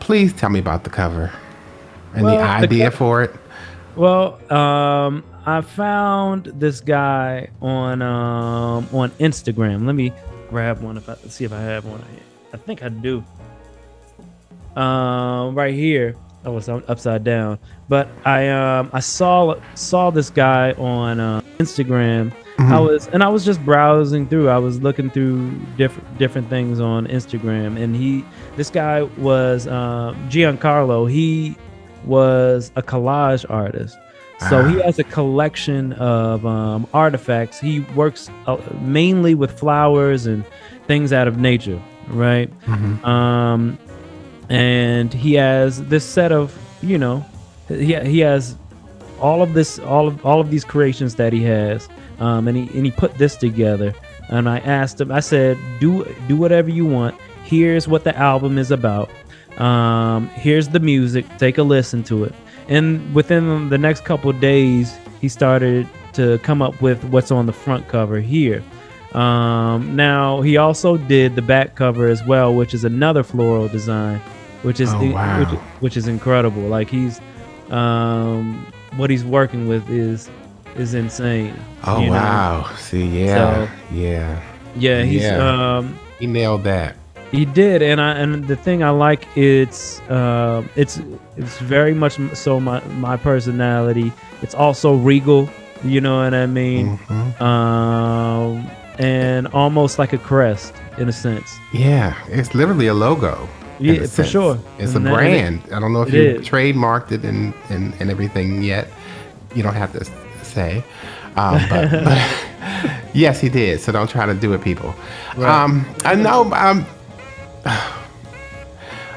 Please tell me about the cover and the idea for it. Well, I found this guy on Instagram. Let me grab one. See if I have one here. I think I do. Right here. Oh, it's upside down. But I saw this guy on Instagram. Mm-hmm. I was just browsing through. I was looking through different things on Instagram, and this guy was Giancarlo. He was a collage artist. So he has a collection of artifacts. He works mainly with flowers and things out of nature, right? Mm-hmm. And he has this set of, he has all of these creations that he has, and he put this together. And I asked him, I said, do whatever you want. Here's what the album is about. Here's the music. Take a listen to it. And within the next couple of days, he started to come up with what's on the front cover here. Now he also did the back cover as well, which is another floral design, which is which is incredible. Like he's what he's working with is insane. Oh wow! See, yeah. He's he nailed that. He did, and the thing I like, it's very much so my personality. It's also regal, you know what I mean? Mm-hmm. And almost like a crest in a sense. Yeah, it's literally a logo. Yeah, for sure. It's a brand. I don't know if you trademarked it and everything yet. You don't have to say, but yes, he did. So don't try to do it, people. Right. I know.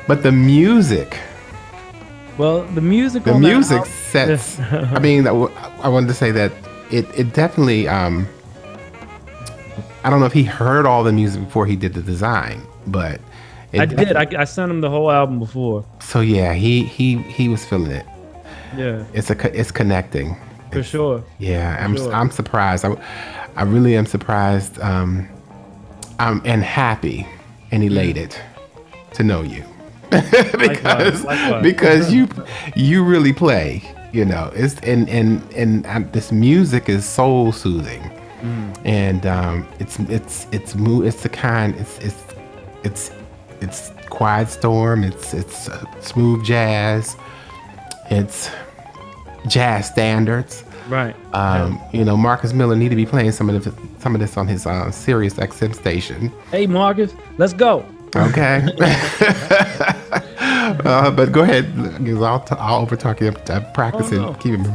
But the music. Well, the music sets. I mean, I wanted to say that it definitely. I don't know if he heard all the music before he did the design, but I did. I sent him the whole album before. So yeah, he was feeling it. Yeah, it's connecting. For sure. Yeah, I'm surprised. I really am surprised. And happy and elated to know you because you really play. It's and this music is soul soothing. And it's quiet storm, it's smooth jazz, it's jazz standards, right? Marcus Miller need to be playing some of this on his Sirius XM station. Hey Marcus, let's go. Okay. But go ahead, because I'll over talk you. I'm practicing. Oh, no. Keep it.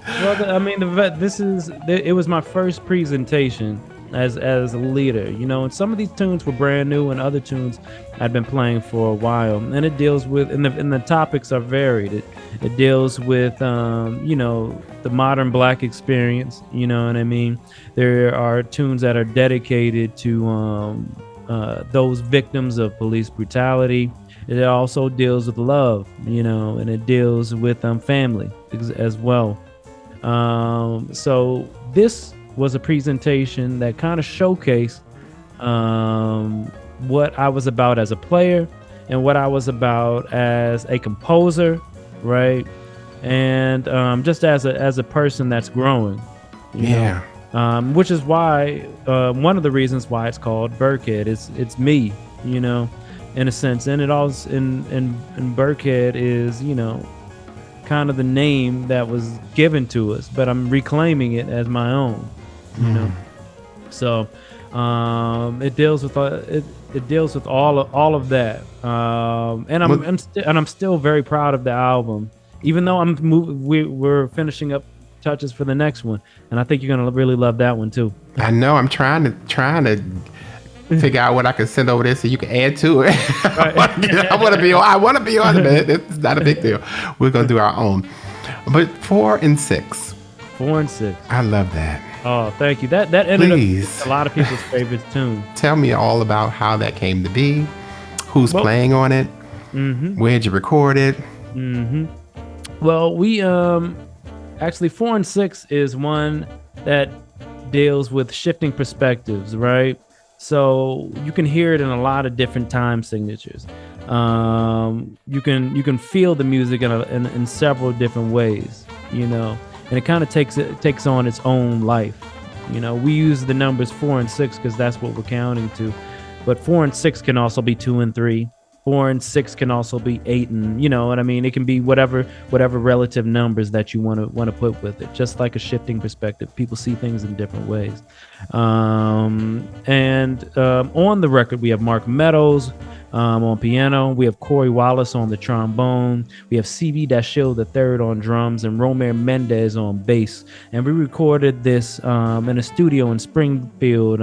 Well, I mean, it was my first presentation as a leader, and some of these tunes were brand new and other tunes I'd been playing for a while. And it deals with, and the topics are varied. It deals with, the modern Black experience, you know what I mean? There are tunes that are dedicated to those victims of police brutality. It also deals with love, and it deals with family as well. So this was a presentation that kind of showcased what I was about as a player and what I was about as a composer, right? And just as a person that's growing, you know? Which is why one of the reasons why it's called Birckhead. It's me, in a sense, and it also in Birckhead is kind of the name that was given to us, but I'm reclaiming it as my own, So it deals with it deals with all of that, and I'm still very proud of the album, even though we're finishing up touches for the next one, and I think you're gonna really love that one too. I know. I'm trying to figure out what I can send over there so you can add to it. I want to be on it. It's not a big deal. We're gonna do our own. But 4 and 6. 4 and 6. I love that. Oh, thank you. That ended up being a lot of people's favorite tune. Tell me all about how that came to be. Who's playing on it? Mm-hmm. Where'd you record it? Mm-hmm. Well, we actually 4 and 6 is one that deals with shifting perspectives, right? So you can hear it in a lot of different time signatures. You can feel the music in several different ways, and it kind of takes on its own life. We use the numbers 4 and 6 because that's what we're counting to, but 4 and 6 can also be 2 and 3. 4 and 6 can also be 8, and you know what I mean. It can be whatever relative numbers that you want to put with it. Just like a shifting perspective, people see things in different ways. On the record, we have Mark Meadows on piano. We have Corey Wallace on the trombone. We have C.B. Dashiell III on drums and Romer Mendez on bass. And we recorded this in a studio in Springfield,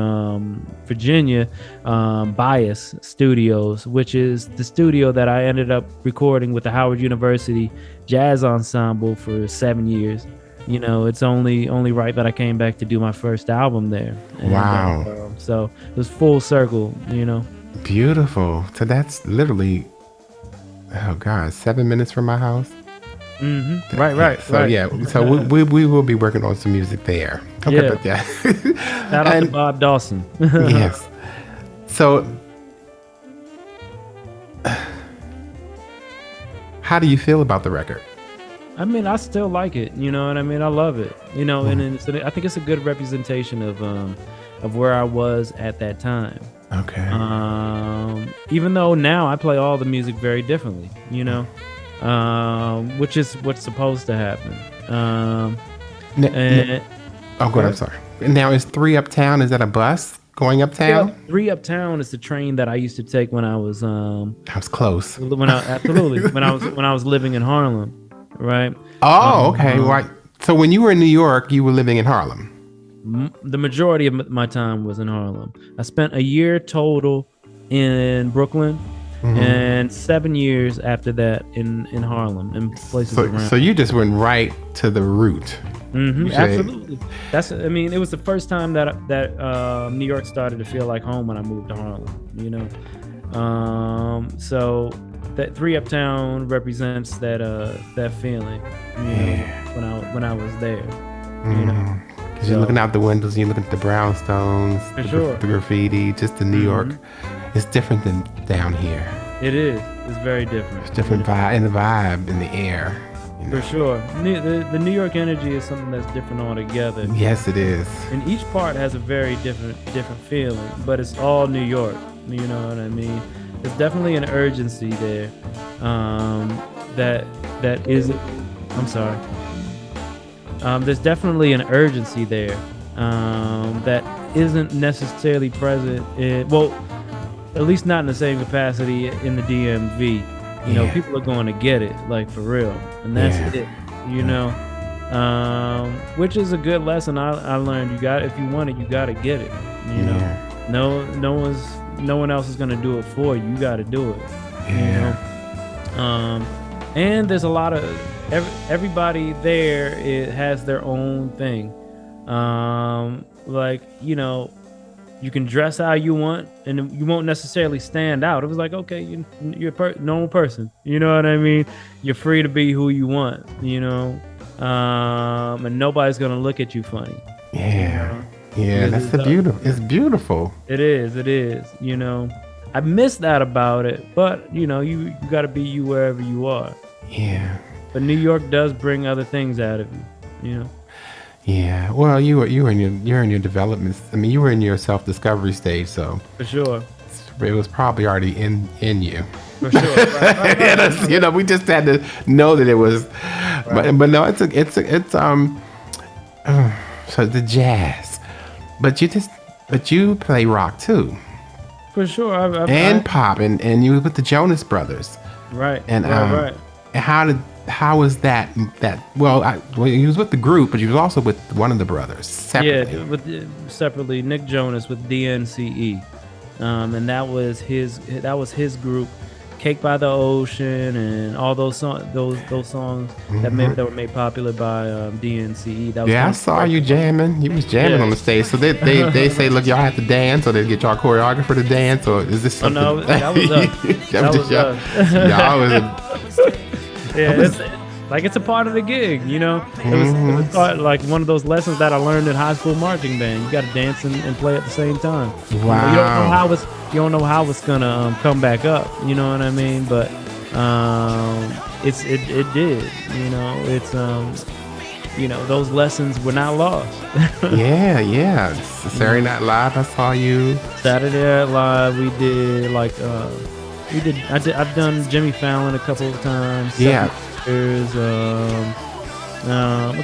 Virginia, Bias Studios, which is the studio that I ended up recording with the Howard University Jazz Ensemble for 7 years. It's only right that I came back to do my first album there. And, wow. So it was full circle, Beautiful. So that's literally, 7 minutes from my house. Mm-hmm. Right. So right. yeah. So we will be working on some music there. Okay, but yeah. Shout out to Bob Dawson. Yes. So, how do you feel about the record? I mean, I still like it. You know what I mean? I love it. And I think it's a good representation of where I was at that time. Okay. Even though now I play all the music very differently, which is what's supposed to happen. Good. I'm sorry. Now, is 3 Uptown? Is that a bus going uptown? 3 Uptown is the train that I used to take when I was. I was close. When I was living in Harlem. Right. Oh, okay. Right. So when you were in New York, you were living in Harlem. The majority of my time was in Harlem. I spent a year total in Brooklyn, and 7 years after that in Harlem and places around. So you just went right to the root. Mm-hmm, absolutely. It was the first time that New York started to feel like home when I moved to Harlem. So that 3 Uptown represents that feeling, when I was there, Because you're looking out the windows, you're looking at the brownstones, the graffiti, just the New York. It's different than down here. It is. It's very different. It's different vibe, and the vibe in the air. For sure. The New York energy is something that's different altogether. Yes, it is. And each part has a very different feeling, but it's all New York. You know what I mean? There's definitely an urgency there. That is. I'm sorry. There's definitely an urgency there that isn't necessarily present at least not in the same capacity in the DMV. People are going to get it, like, for real, and that's it. which is a good lesson I learned. If you want it, you got to get it. You know, no one else is gonna do it for you. You got to do it. Yeah. You know? And there's a lot of everybody there. It has their own thing. Like, you know, you can dress how you want, and you won't necessarily stand out. It was like, okay, you're a normal person. You know what I mean? You're free to be who you want. You know, and nobody's gonna look at you funny. Yeah. Yeah, that's beautiful. It's beautiful. It is. You know, I miss that about it, but you know, you got to be you wherever you are. Yeah. But New York does bring other things out of you. You know. Yeah. Well, you're in your development. I mean, you were in your self-discovery stage, so for sure, it was probably already in you. For sure. Right. You know, we just had to know that it was. Right. But no, it's so the jazz. But you play rock too. For sure. And pop and you were with the Jonas Brothers. Right. And right. how was that well, you was with the group, but you was also with one of the brothers separately. Yeah, separately, Nick Jonas with DNCE. And that was his group, Cake by the Ocean, and all those songs that were made popular by DNCE. That was I saw you jamming. You was jamming on the stage. So they say, look, y'all have to dance, or they get y'all choreographer to dance, or is this something? Oh, no, that was us. That was us. Y'all was it's a part of the gig, you know. It was part, like one of those lessons that I learned in high school marching band. You got to dance and play at the same time. Wow. You don't know how it's gonna come back up. You know what I mean? But it did. You know, it's you know, those lessons were not lost. yeah. Saturday Night Live, I saw you. Saturday Night Live, we did I've done Jimmy Fallon a couple of times. Yeah. There's a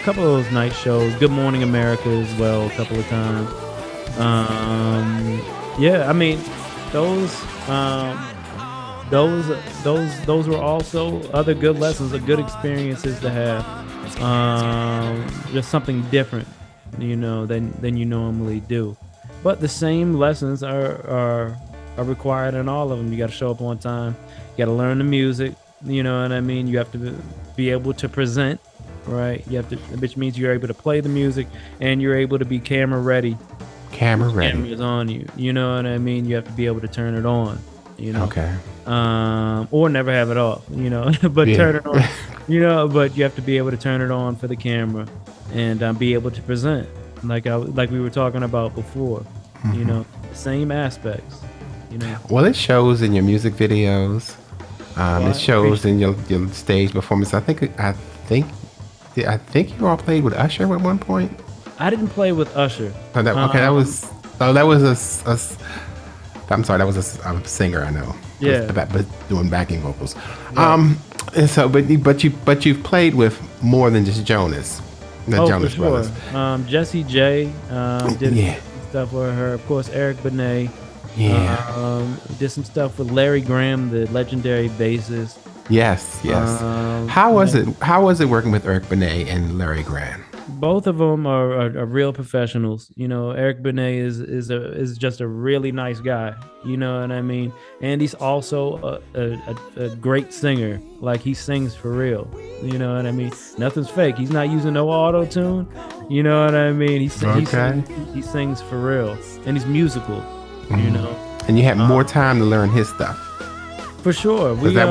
couple of those night shows. Good Morning America as well, a couple of times. Yeah, I mean, those were also other good lessons, good experiences to have. Just something different, you know, than you normally do. But the same lessons are required in all of them. You got to show up on time. You got to learn the music. You know what I mean? You have to be able to present, right? Which means you're able to play the music and you're able to be camera ready. Camera's on you. You know what I mean? You have to be able to turn it on. You know. Okay. Or never have it off. You know, but turn it on. You know, but you have to be able to turn it on for the camera and be able to present, like we were talking about before. Mm-hmm. You know, the same aspects. You know. Well, it shows in your music videos. It shows in your stage performance. I think you all played with Usher at one point. I didn't play with Usher. Oh, that was a singer I know. Yeah, but doing backing vocals. Right. And so, but you've played with more than just Jonas. The Jonas for sure. Brothers. Jessie J did stuff with her. Of course, Eric Benet. Yeah. Did some stuff with Larry Graham, the legendary bassist. Yes. How was it working with Eric Benet and Larry Graham? Both of them are real professionals. You know, Eric Benet is just a really nice guy. You know what I mean? And he's also a great singer. Like, he sings for real. You know what I mean? Nothing's fake. He's not using no auto tune. You know what I mean? He sings for real, and he's musical. You know, and you had more time to learn his stuff. For sure. That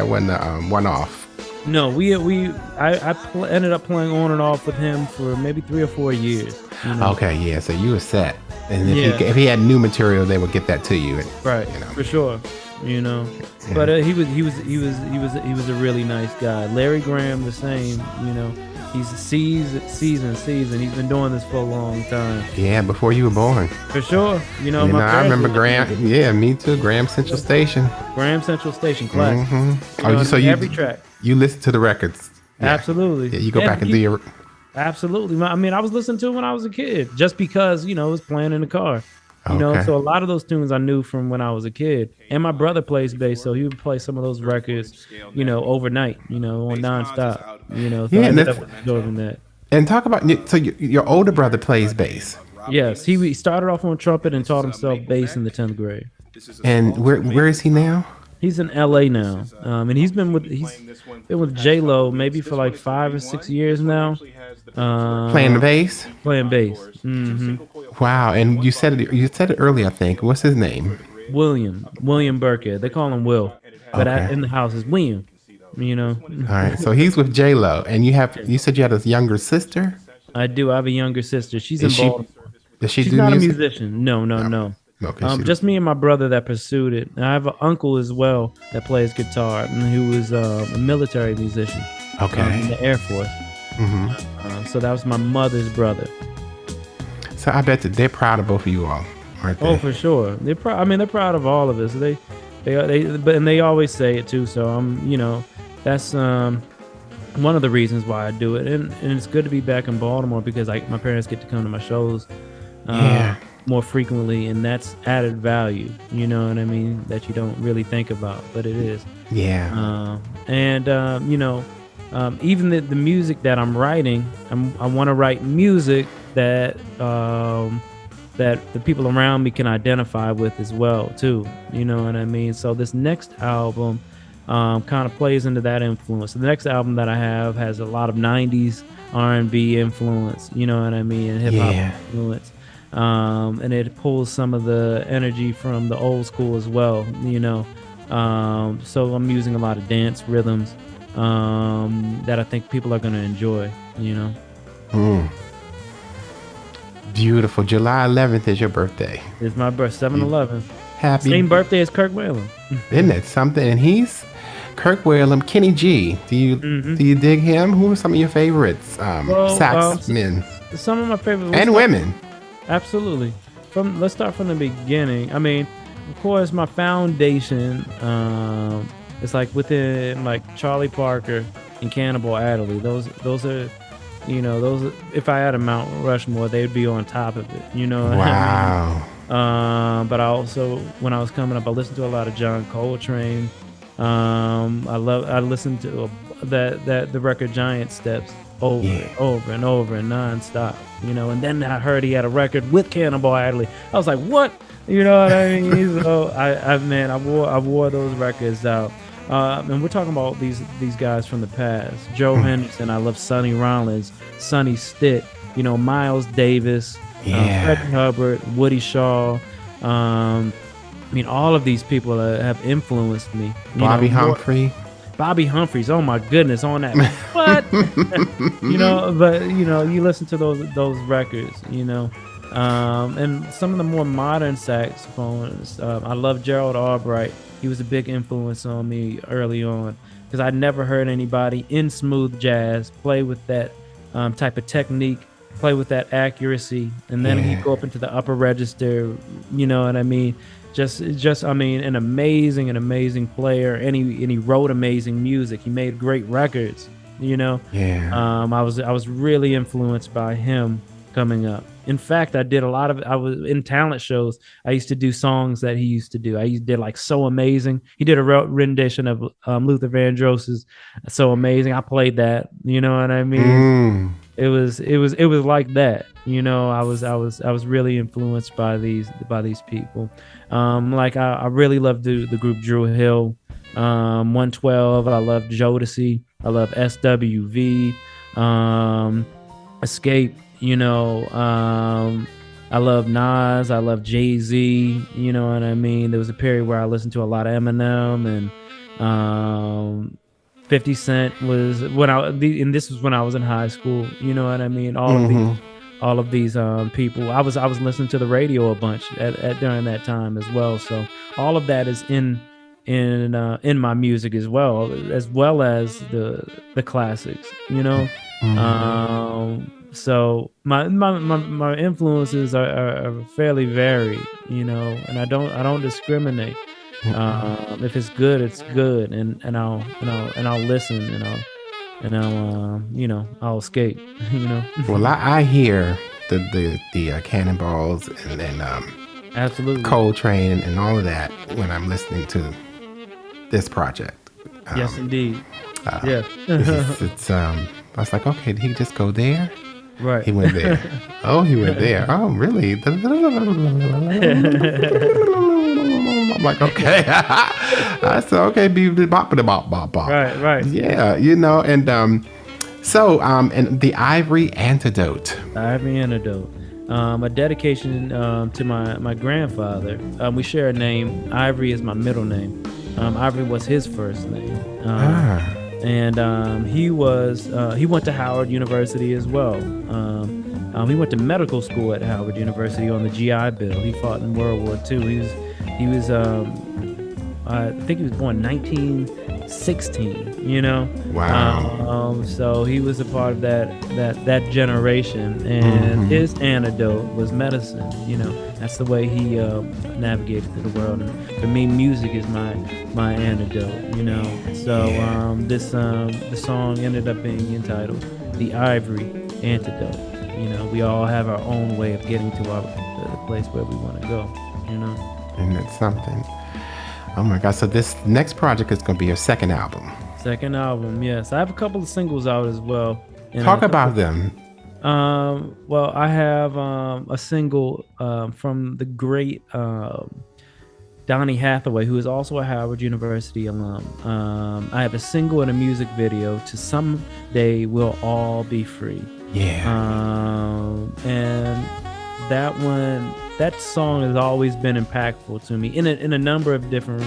wasn't one off. No, I ended up playing on and off with him for maybe 3 or 4 years. You know? Okay, yeah. So you were set, and if he had new material, they would get that to you. Right. You know. For sure. You know, but he was a really nice guy. Larry Graham, the same. You know. He's seasoned. He's been doing this for a long time. Yeah, before you were born. For sure. You know, I remember Graham. Yeah, me too. Graham Central Station. Classic. Mm-hmm. So every track. You listen to the records. Yeah. Absolutely. Yeah, you go back and do your. Absolutely. I mean, I was listening to it when I was a kid, just because, you know, it was playing in the car. Okay. So a lot of those tunes I knew from when I was a kid. And my brother plays bass, so he would play some of those records, overnight, on nonstop, so I Yeah, and ended that's up absorbing that. and talk about so your older brother plays bass, Yes, he started off on trumpet and taught himself bass in the 10th grade. and where is he now? He's in LA now. And he's been with J Lo maybe for like 5 or 6 years now. Playing the bass. Playing bass. Wow, and you said it earlier, I think. What's his name? William Birckhead. They call him Will, but Okay. in the house is William. All right, so he's with J Lo, and you said you had a younger sister. I do. I have a younger sister. She's in Is she? Baltimore. Does she She's do not music? a musician. No. Okay. Just me and my brother that pursued it. And I have an uncle as well that plays guitar and who was a military musician. Okay. In the Air Force. So that was my mother's brother. So I bet that they're proud of both of you all, aren't they? Oh, for sure. They're proud. I mean, they're proud of all of us. And they always say it too. So that's one of the reasons why I do it. And it's good to be back in Baltimore because my parents get to come to my shows. More frequently, and that's added value, you know what I mean, that you don't really think about, but it is. Yeah. Even the music that I'm writing, I want to write music that that the people around me can identify with as well too, you know what I mean. So this next album kind of plays into that influence. The next album that I have has a lot of 90s R&B influence, you know what I mean, and hip-hop influence. And it pulls some of the energy from the old school as well, so I'm using a lot of dance rhythms that I think people are going to enjoy, Beautiful. July 11th is your birthday. It's my birthday, 7/11. Happy. Same birthday as Kirk Whalum. Isn't that something? And he's Kirk Whalum, Kenny G. Do you dig him? Who are some of your favorites? Sax men. Some of my favorites. And women. Absolutely. Let's start from the beginning. I mean, of course, my foundation is like within like Charlie Parker and Cannibal Adderley. Those are, those. If I had a Mount Rushmore, they'd be on top of it. Wow. But I also, when I was coming up, I listened to a lot of John Coltrane. I listened to the record Giant Steps over and over and nonstop, and then I heard he had a record with Cannibal Adderley. I was like, what? You know what I mean? So I wore those records out. And we're talking about these guys from the past. Joe Henderson, I love Sonny Rollins, Sonny Stitt, Miles Davis, Freddie Hubbard, Woody Shaw. All of these people have influenced me. Bobby Humphrey. Bobby Humphries, oh my goodness, on that. What? But you listen to those records, and some of the more modern saxophones. I love Gerald Albright. He was a big influence on me early on because I'd never heard anybody in smooth jazz play with that type of technique, play with that accuracy, and then he'd go up into the upper register. You know what I mean? Just an amazing player, and he wrote amazing music. He made great records, I was really influenced by him coming up. In fact, I was in talent shows. I used to do songs that he used to do. I did like So Amazing. He did a rendition of Luther Vandross's So Amazing. I played that, you know what I mean? It was like that, I was really influenced by these people. I really love the group Drew Hill, 112. I love Jodeci. I love SWV, Escape. I love Nas. I love Jay-Z. You know what I mean? There was a period where I listened to a lot of Eminem, and 50 Cent was and this was when I was in high school. You know what I mean? All of these people. I was listening to the radio a bunch at during that time as well. So all of that is in my music as well as the classics. So my influences are fairly varied, and I don't discriminate. If it's good, it's good, and I'll listen, and I'll escape. Well, I hear the Cannonballs and Absolutely. Coltrane and all of that when I'm listening to this project. Yes, indeed. Yes. I was like, okay, did he just go there? Right. He went there. Oh, he went there. Oh, really? I'm like, okay. I said, okay, bop. Right. Yeah, and and the Ivory Antidote. Ivory Antidote. A dedication to my grandfather. We share a name. Ivory is my middle name. Ivory was his first name. And he went to Howard University as well. He went to medical school at Howard University on the GI Bill. He fought in World War II. He was I think he was born 1916. Wow. So he was a part of that generation, and his antidote was medicine. That's the way he navigated through the world. And for me, music is my antidote. So the song ended up being entitled "The Ivory Antidote." We all have our own way of getting to the place where we want to go. And it's something. Oh my God! So this next project is going to be your second album. Second album, yes. I have a couple of singles out as well. Talk about them. Well, I have a single from the great Donny Hathaway, who is also a Howard University alum. I have a single and a music video to "Someday We'll All Be Free." Yeah. And that song has always been impactful to me in a number of different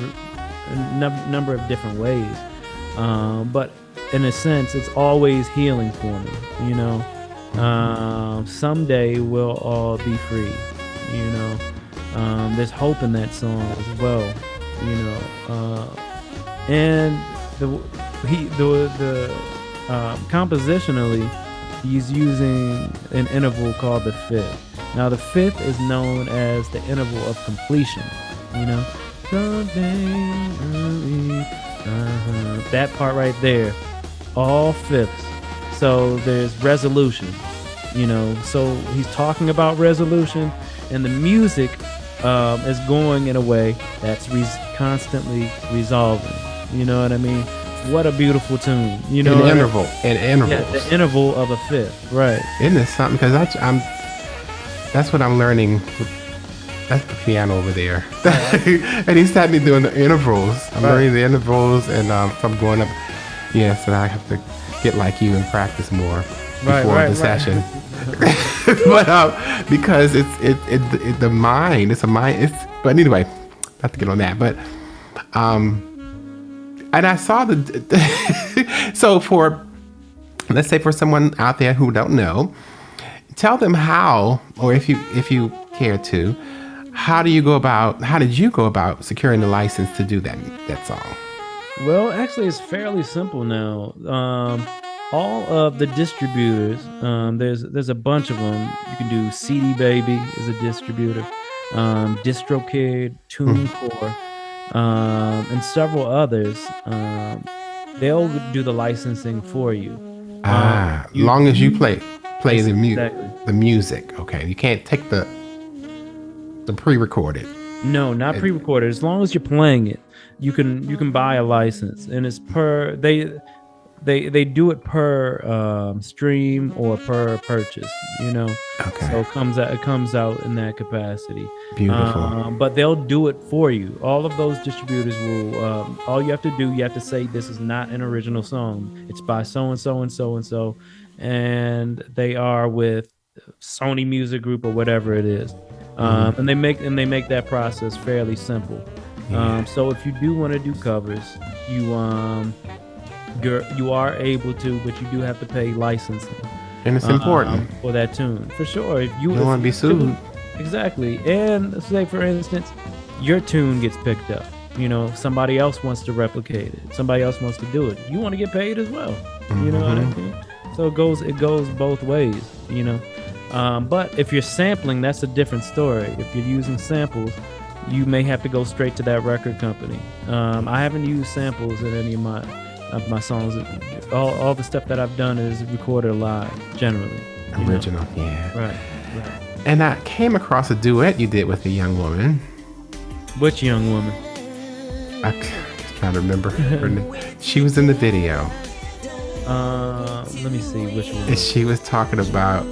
ways. But in a sense, it's always healing for me. Someday we'll all be free. There's hope in that song as well. And the compositionally, he's using an interval called the fifth. Now, the fifth is known as the interval of completion. That part right there, all fifths. So there's resolution. So he's talking about resolution, and the music is going in a way that's constantly resolving. You know what I mean? What a beautiful tune. An interval. Yeah, the interval of a fifth. Right. Isn't it something? Because that's what I'm learning. That's the piano over there. And he's had me doing the intervals. I'm learning the intervals, and so I'm going up. Yes, and I have to get like you and practice more before the session. But because it's the mind. It's a mind. But anyway, not to get on that. But and I saw so let's say for someone out there who don't know, tell them how, or if you care to, how did you go about securing the license to do that song? Well, actually, it's fairly simple now. All of the distributors, there's a bunch of them. You can do CD Baby is a distributor, DistroKid, TuneCore, and several others. They'll do the licensing for you. Long as you play the music. Okay, you can't take the pre-recorded. No, not pre-recorded. As long as you're playing it, you can buy a license, and it's per they do it per stream or per purchase. Okay. So it comes out in that capacity. Beautiful. But they'll do it for you. All of those distributors will. All you have to do, you have to say this is not an original song. It's by so and so and so and so, and they are with Sony Music Group or whatever it is. And they make that process fairly simple. So if you do want to do covers, you are able to, but you do have to pay licensing. And it's important for that tune, for sure. If you don't want to be sued. Exactly. And say, for instance, your tune gets picked up. Somebody else wants to replicate it. Somebody else wants to do it. You want to get paid as well. You know what I mean? So it goes both ways. But if you're sampling, that's a different story. If you're using samples, you may have to go straight to that record company. I haven't used samples in any of my songs. All the stuff that I've done is recorded live, generally. Original, yeah. Right. And I came across a duet you did with a young woman. Which young woman? I'm trying to remember her name. She was in the video. Let me see which one. And she was talking about,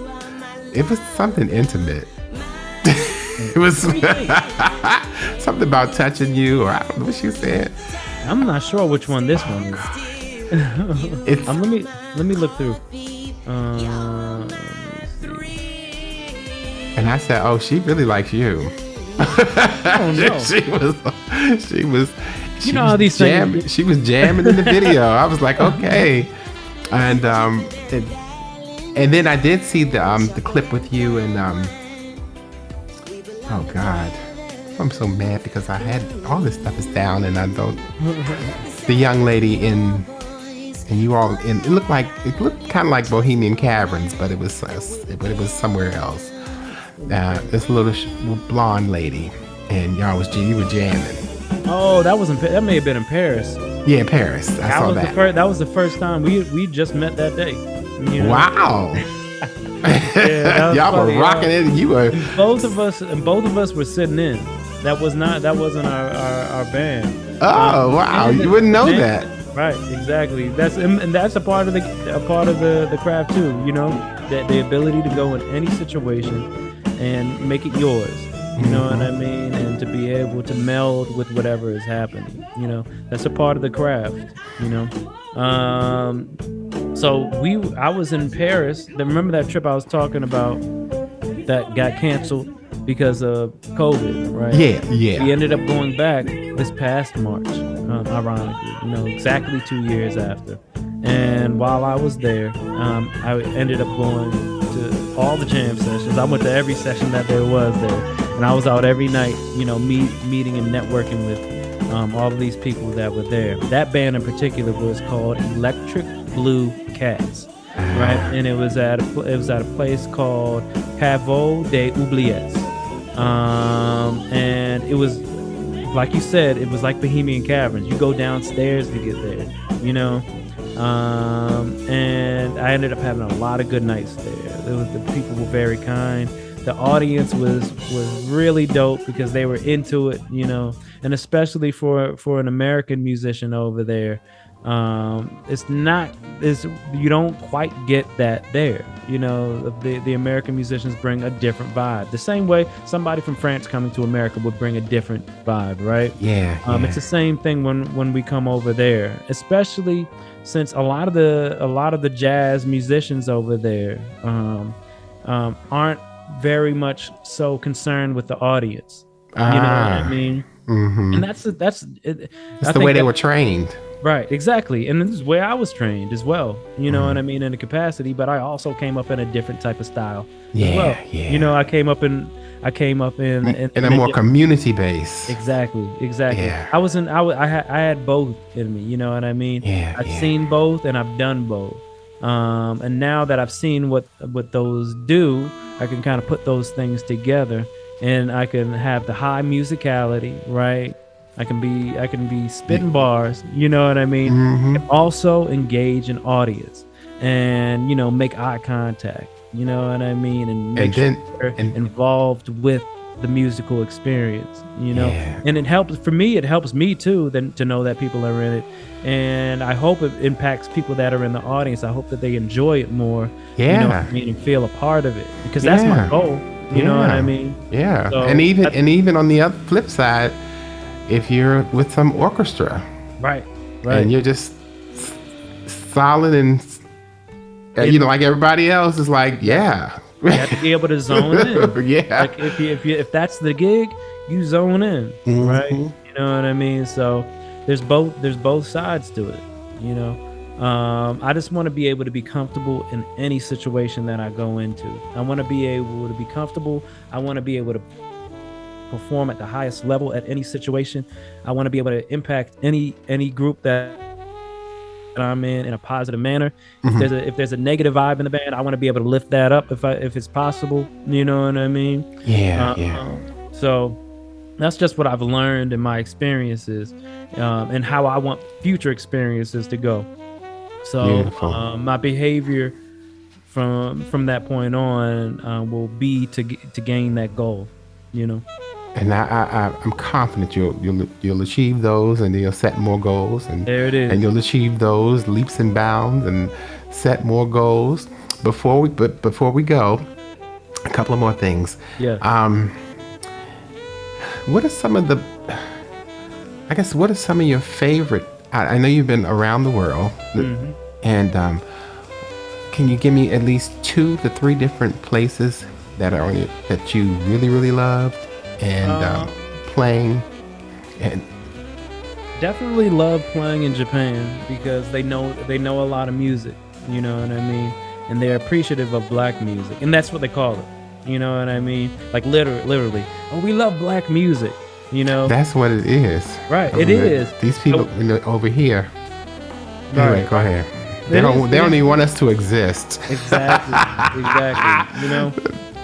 it was something intimate. It was something about touching you, or I don't know what she said. I'm not sure which one this one is. Let me look through. Let me see. And I said, "Oh, she really likes you." Oh no. She was. You know how these things. She was jamming in the video. I was like, okay, and then I did see the clip with you and oh God, I'm so mad because I had all this stuff is down and I don't. The young lady and you all in. It looked kind of like Bohemian Caverns, but it was somewhere else. This little blonde lady, and you were jamming. Oh, that may have been in Paris. Yeah, Paris. I saw that. That was the first time we just met that day. You know? Wow. Yeah, y'all funny, were rocking it. You were. Both of us were sitting in. That wasn't our band. Oh wow! You wouldn't know that. Right, exactly. That's a part of the craft too. You know, the ability to go in any situation and make it yours. You know what I mean? And to be able to meld with whatever is happening. You know, that's a part of the craft. You know, so I was in Paris. Remember that trip I was talking about that got canceled because of COVID, right? Yeah. We ended up going back this past March, ironically. You know, exactly 2 years after. And while I was there, I ended up going to all the jam sessions. I went to every session that there was there. And I was out every night, you know, meeting and networking with all of these people that were there. That band in particular was called Electric Blue Cats, right? And it was at a place called Caveau des Oubliettes. And it was, like you said, it was like Bohemian Caverns. You go downstairs to get there, you know. And I ended up having a lot of good nights there. The people were very kind. The audience was really dope because they were into it, you know, and especially for an American musician over there, you don't quite get that there. You know, the American musicians bring a different vibe. The same way somebody from France coming to America would bring a different vibe, right? Yeah. It's the same thing when we come over there, especially since a lot of the jazz musicians over there aren't very much so concerned with the audience. You know what I mean? Mm-hmm. And that's the way they were trained. Right, exactly. And this is where I was trained as well. You know what I mean, in a capacity, but I also came up in a different type of style. Yeah, as well. yeah. You know, I came up in a more community base. Exactly. Yeah. I had both in me, you know what I mean? Yeah. I've seen both and I've done both. And now that I've seen what those do, I can kind of put those things together, and I can have the high musicality, right? I can be spitting bars, you know what I mean? Mm-hmm. And also engage an audience, and you know, make eye contact, you know what I mean, and make sure involved with the musical experience, you know. Yeah. And it helps me too, then to know that people are in it, and I hope it impacts people that are in the audience. I hope that they enjoy it more, you know what I mean, and feel a part of it, because that's my goal, you know what I mean. Yeah. So and even on the other flip side, if you're with some orchestra, right, and you're just solid and you know, like everybody else is like, yeah. You have to be able to zone in. Yeah. Like if that's the gig, you zone in, right? You know what I mean? So there's both sides to it, you know. I just want to be able to be comfortable in any situation that I go into. I want to be able to be comfortable. I want to be able to perform at the highest level at any situation. I want to be able to impact any group that I'm in a positive manner. Mm-hmm. If there's a negative vibe in the band, I want to be able to lift that up if it's possible. You know what I mean? Yeah. So that's just what I've learned in my experiences, and how I want future experiences to go. So my behavior from that point on will be to gain that goal, And I'm confident you'll achieve those, and you'll set more goals, and There it is. and you'll achieve those leaps and bounds, and set more goals. Before we go, a couple of more things. Yeah. What are some of your favorite? I know you've been around the world, and can you give me at least 2 to 3 different places that you really, really loved and playing? And Definitely love playing in Japan because they know a lot of music, you know what I mean? And they're appreciative of black music, and that's what they call it. You know what I mean? Like literally, oh, we love black music. That's what it is. Right, it is. These people over here. Right. Anyway, go ahead. They don't even want us to exist. Exactly.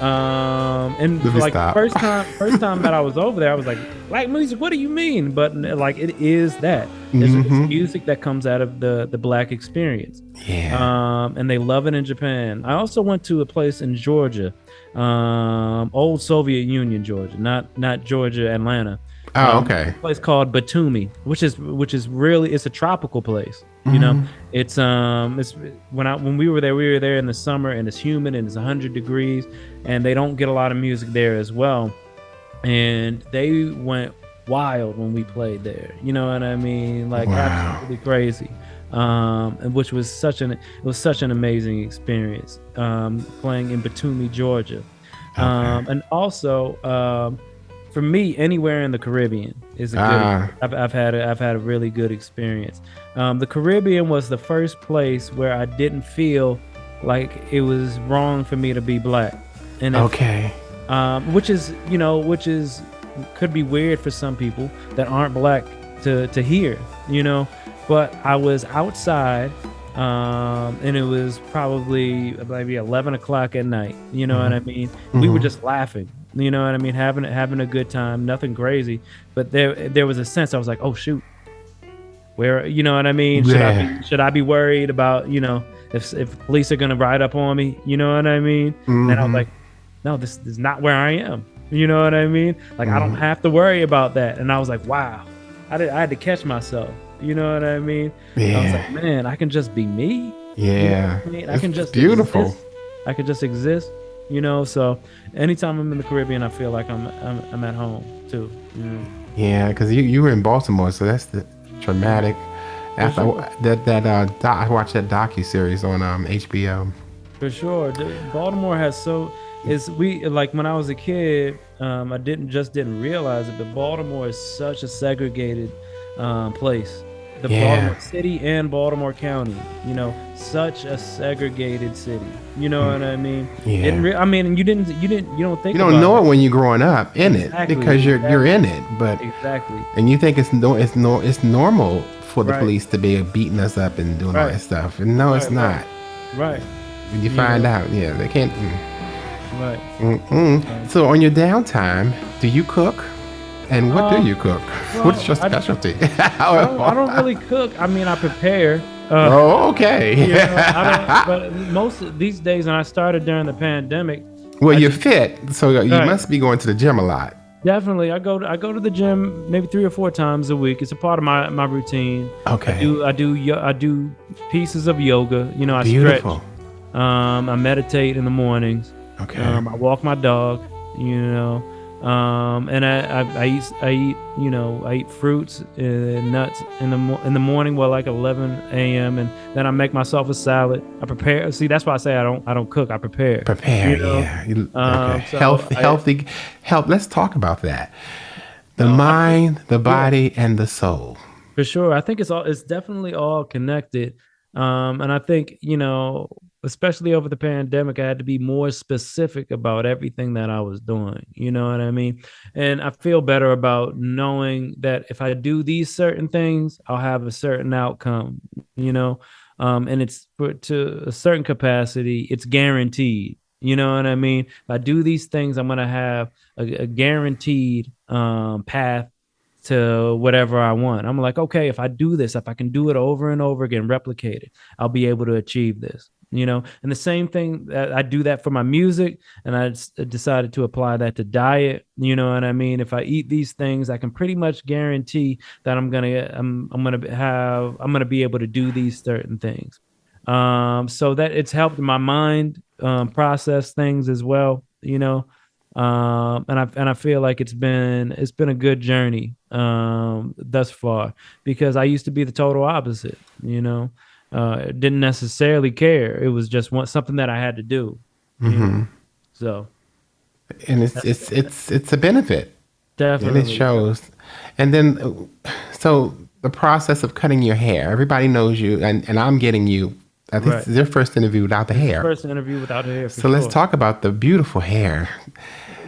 And like first time that I was over there, I was like, black music, what do you mean? But like, it is that. It's music that comes out of the black experience. Yeah. And they love it in Japan. I also went to a place in Georgia, old Soviet Union Georgia, not Georgia, Atlanta. Oh, okay. A place called Batumi, which is really, it's a tropical place. It's when we were there in the summer, and it's humid and it's 100 degrees, and they don't get a lot of music there as well. And they went wild when we played there. You know what I mean? Like, absolutely crazy. And which was such an amazing experience, playing in Batumi, Georgia. And also, for me, anywhere in the Caribbean is a good. I've had a really good experience. The Caribbean was the first place where I didn't feel like it was wrong for me to be black. And which could be weird for some people that aren't black to hear, But I was outside, and it was probably maybe 11 o'clock at night. You know what I mean? We were just laughing. You know what I mean? Having a good time, nothing crazy. But there was a sense I was like, oh shoot, where, you know what I mean? Should I be worried about, if police are gonna ride up on me? You know what I mean? And I was like, no, this is not where I am. You know what I mean? Like, I don't have to worry about that. And I was like, wow, I had to catch myself. You know what I mean? Yeah. I was like, man, I can just be me. Yeah. You know what I mean? I can just beautiful. Exist. I could just exist. So anytime I'm in the Caribbean, I feel like I'm at home too. Yeah, because you were in Baltimore, so that's the traumatic. After I watched that docu-series on HBO. For sure, Baltimore has when I was a kid, I didn't realize it, but Baltimore is such a segregated place. Baltimore City and Baltimore County, such a segregated city. You know what I mean? Yeah. You don't think you don't know it when you're growing up in it because you're in it, but and you think it's normal for the police to be beating us up and doing all that stuff, and no, it's not. Right. When you find out, they can't. Right. So on your downtime, do you cook? And what do you cook? What's your specialty? I don't really cook. I mean, I prepare. Okay. But most of these days, and I started during the pandemic. Well, you're fit, so you must be going to the gym a lot. Definitely, I go to the gym maybe 3 or 4 times a week. It's a part of my routine. Okay. I do pieces of yoga. I Beautiful. stretch. I meditate in the mornings. Okay. I walk my dog. And I eat fruits and nuts in the morning, like 11 a.m. and then I make myself a salad. I prepare. See, that's why I say I don't cook. I prepare. Healthy. Let's talk about that. The mind, the body, and the soul. For sure, I think it's definitely all connected. And I think especially over the pandemic, I had to be more specific about everything that I was doing. You know what I mean? And I feel better about knowing that if I do these certain things, I'll have a certain outcome, and it's to a certain capacity, it's guaranteed. You know what I mean? If I do these things, I'm going to have a guaranteed path to whatever I want. I'm like, okay, if I do this, if I can do it over and over again, replicate it, I'll be able to achieve this. And the same thing, I do that for my music, and I decided to apply that to diet. You know what I mean? If I eat these things, I can pretty much guarantee that I'm gonna be able to do these certain things. So that it's helped my mind process things as well. And I feel like it's been a good journey thus far, because I used to be the total opposite. Didn't necessarily care. It was just something that I had to do. So, and it's a benefit. Definitely, and it shows. And then, so the process of cutting your hair. Everybody knows you, and I'm getting you. I think This is your first interview without the hair. First interview without the hair. So let's talk about the beautiful hair.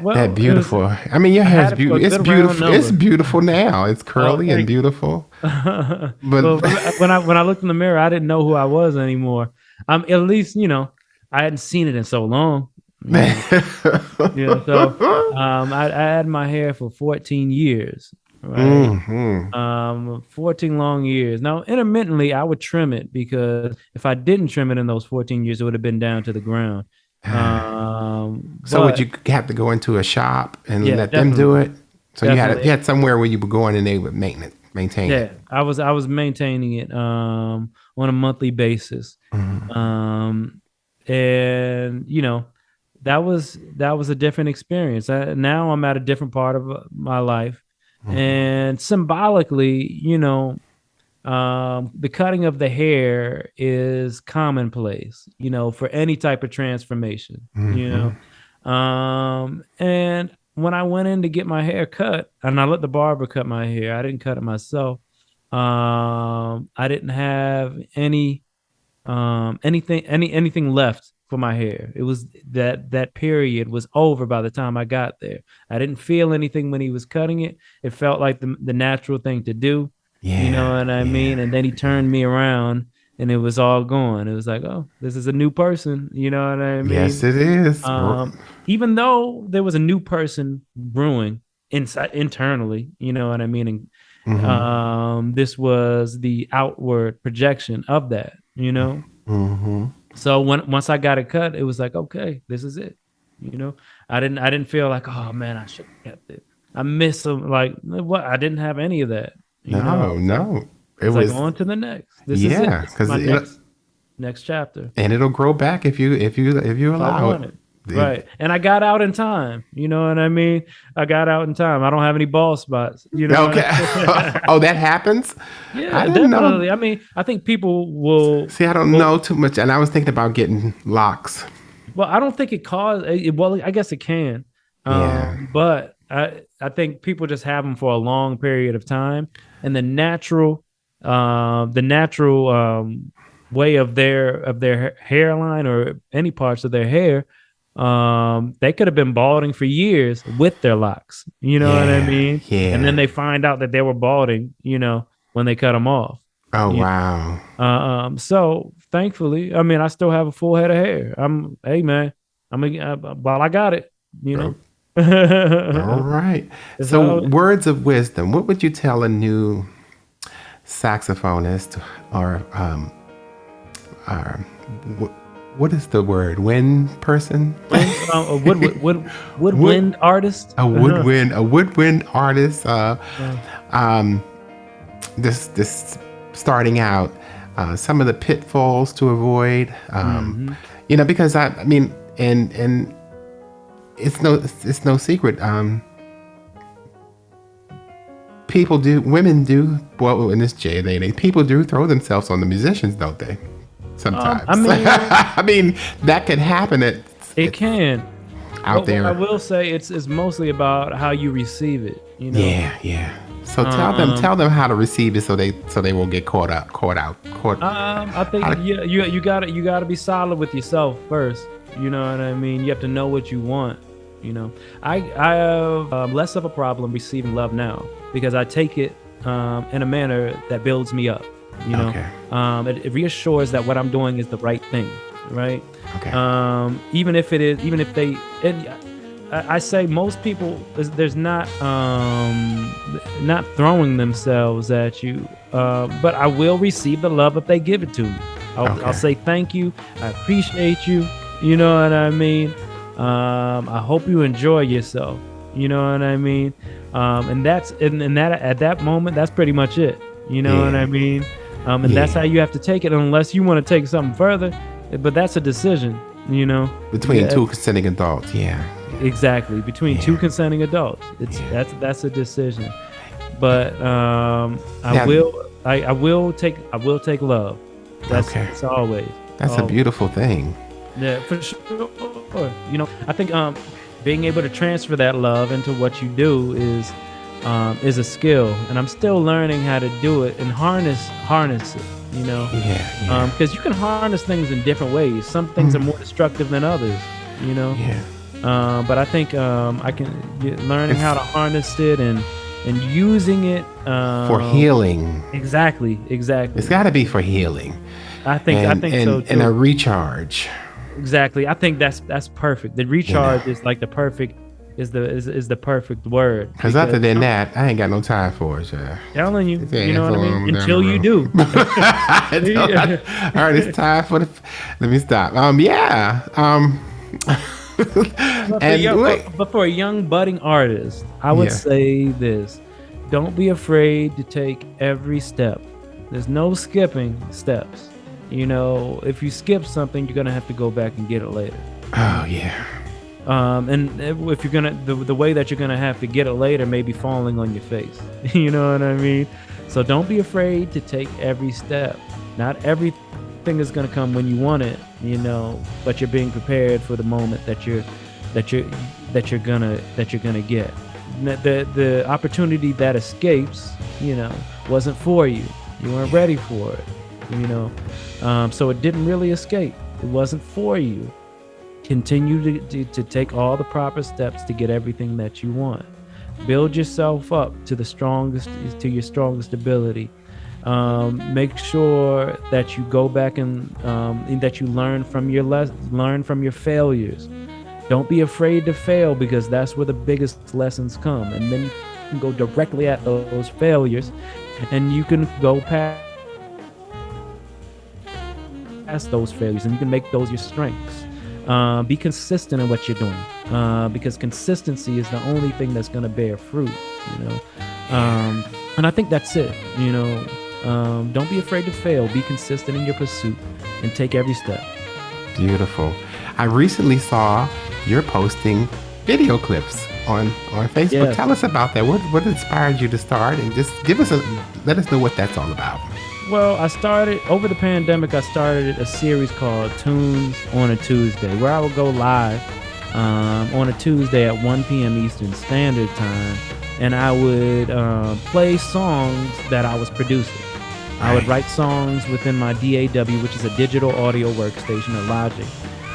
Well, that beautiful. Your hair is beautiful. It's beautiful. It's beautiful now. It's curly and beautiful. But when I looked in the mirror, I didn't know who I was anymore. At least I hadn't seen it in so long. So I had my hair for 14 years. Right? 14 long years. Now, intermittently, I would trim it, because if I didn't trim it in those 14 years, it would have been down to the ground. So would you have to go into a shop and let them do it? So you had somewhere where you were going and they would maintain it. Yeah, I was maintaining it on a monthly basis. And that was a different experience. Now I'm at a different part of my life, and symbolically, the cutting of the hair is commonplace, for any type of transformation, and when I went in to get my hair cut, and I let the barber cut my hair, I didn't cut it myself. I didn't have anything left for my hair. It was that period was over by the time I got there. I didn't feel anything when he was cutting it. It felt like the natural thing to do. Yeah, you know what I mean? And then he turned me around and it was all gone. It was like, oh, this is a new person. You know what I mean? Yes, it is. Even though there was a new person brewing internally, you know what I mean? And this was the outward projection of that, So once I got it cut, it was like, okay, this is it. I didn't feel like, oh man, I should have kept it. I miss them. Like, what? I didn't have any of that. No. It was like, on to the next. This is it. Because next chapter. And it'll grow back if you allow it. Right. And I got out in time. You know what I mean? I got out in time. I don't have any bald spots. Okay. Oh, that happens? Yeah, I definitely. Know. I mean, I think people will. See, I don't know too much. And I was thinking about getting locks. Well, I don't think it well, I guess it can. But I think people just have them for a long period of time. And the natural way of their hairline or any parts of their hair, they could have been balding for years with their locks. You know what I mean? Yeah. And then they find out that they were balding, when they cut them off. Oh, wow. So thankfully, I mean, I still have a full head of hair. While I got it, All right. So words of wisdom. What would you tell a new saxophonist or what is the word? Wind person? A woodwind artist. A woodwind artist. This starting out, some of the pitfalls to avoid. Because I mean, and it's no secret. Women do. Well, in this day, people do throw themselves on the musicians, don't they? Sometimes. I mean, that could happen. It can. Out there. I will say it's mostly about how you receive it. Yeah. So tell them how to receive it, so they won't get caught out. I think you gotta be solid with yourself first. You know what I mean? You have to know what you want. I have less of a problem receiving love now, because I take it in a manner that builds me up. Okay. It reassures that what I'm doing is the right thing, right? Okay. I say most people, there's not throwing themselves at you, but I will receive the love if they give it to me. I'll say thank you. I appreciate you. You know what I mean? I hope you enjoy yourself. You know what I mean? And that's and that at that moment, that's pretty much it. You know what I mean? And that's how you have to take it, unless you want to take something further. But that's a decision, you know. Between two consenting adults, Exactly. Between two consenting adults. That's a decision. But I will take love. That's always. That's a beautiful thing. Yeah, for sure. You know, I think being able to transfer that love into what you do is a skill, and I'm still learning how to do it and harness it. You know, because you can harness things in different ways. Some things are more destructive than others. You know, but I think I can learning how to harness it and using it for healing. Exactly. It's got to be for healing. I think so too. And a recharge. Exactly. I think that's perfect. The recharge is like the perfect is the perfect word. Because other than that, I ain't got no time for it, sir. Telling you, you know what I mean? Until you do. All right, it's time for let me stop. But for a young budding artist, I would say this: don't be afraid to take every step. There's no skipping steps. You know, if you skip something, you're gonna have to go back and get it later. Oh yeah. And if you're gonna, the way that you're gonna have to get it later may be falling on your face. You know what I mean? So don't be afraid to take every step. Not everything is gonna come when you want it, you know, but you're being prepared for the moment that you're gonna get. The opportunity that escapes, you know, wasn't for you. You weren't ready for it, you know. So it didn't really escape. It wasn't for you. Continue to take all the proper steps to get everything that you want. Build yourself up to your strongest ability. Make sure that you go back and that you learn from your failures. Don't be afraid to fail, because that's where the biggest lessons come. And then you can go directly at those failures, and you can go past those failures, and you can make those your strengths. Be consistent in what you're doing, because consistency is the only thing that's going to bear fruit, you know. And I think that's it, you know. Don't be afraid to fail. Be consistent in your pursuit and take every step. Beautiful. I recently saw you're posting video clips on Facebook. Yes. Tell us about that. What inspired you to start, and just let us know what that's all about. Well, over the pandemic, I started a series called Tunes on a Tuesday, where I would go live on a Tuesday at 1 p.m. Eastern Standard Time, and I would play songs that I was producing. Right. I would write songs within my DAW, which is a digital audio workstation at Logic,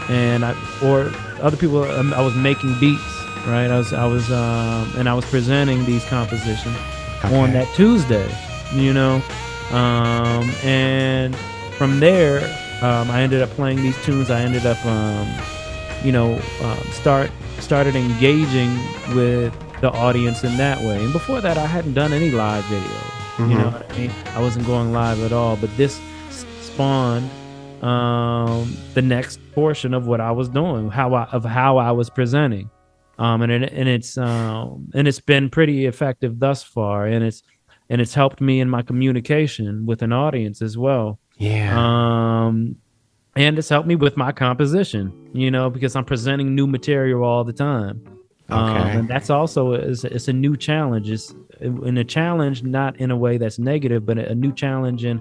and or other people. I was making beats, right? I was presenting these compositions on that Tuesday, you know. And from there, I ended up playing these tunes. I ended up, started engaging with the audience in that way. And before that, I hadn't done any live videos. You know what I mean? I wasn't going live at all. But this spawned the next portion of what I was doing, how I was presenting. And it's been pretty effective thus far, and it's helped me in my communication with an audience as well. Yeah. And it's helped me with my composition, you know, because I'm presenting new material all the time. Okay. And that's also it's a new challenge. It's in a challenge, not in a way that's negative, but a new challenge in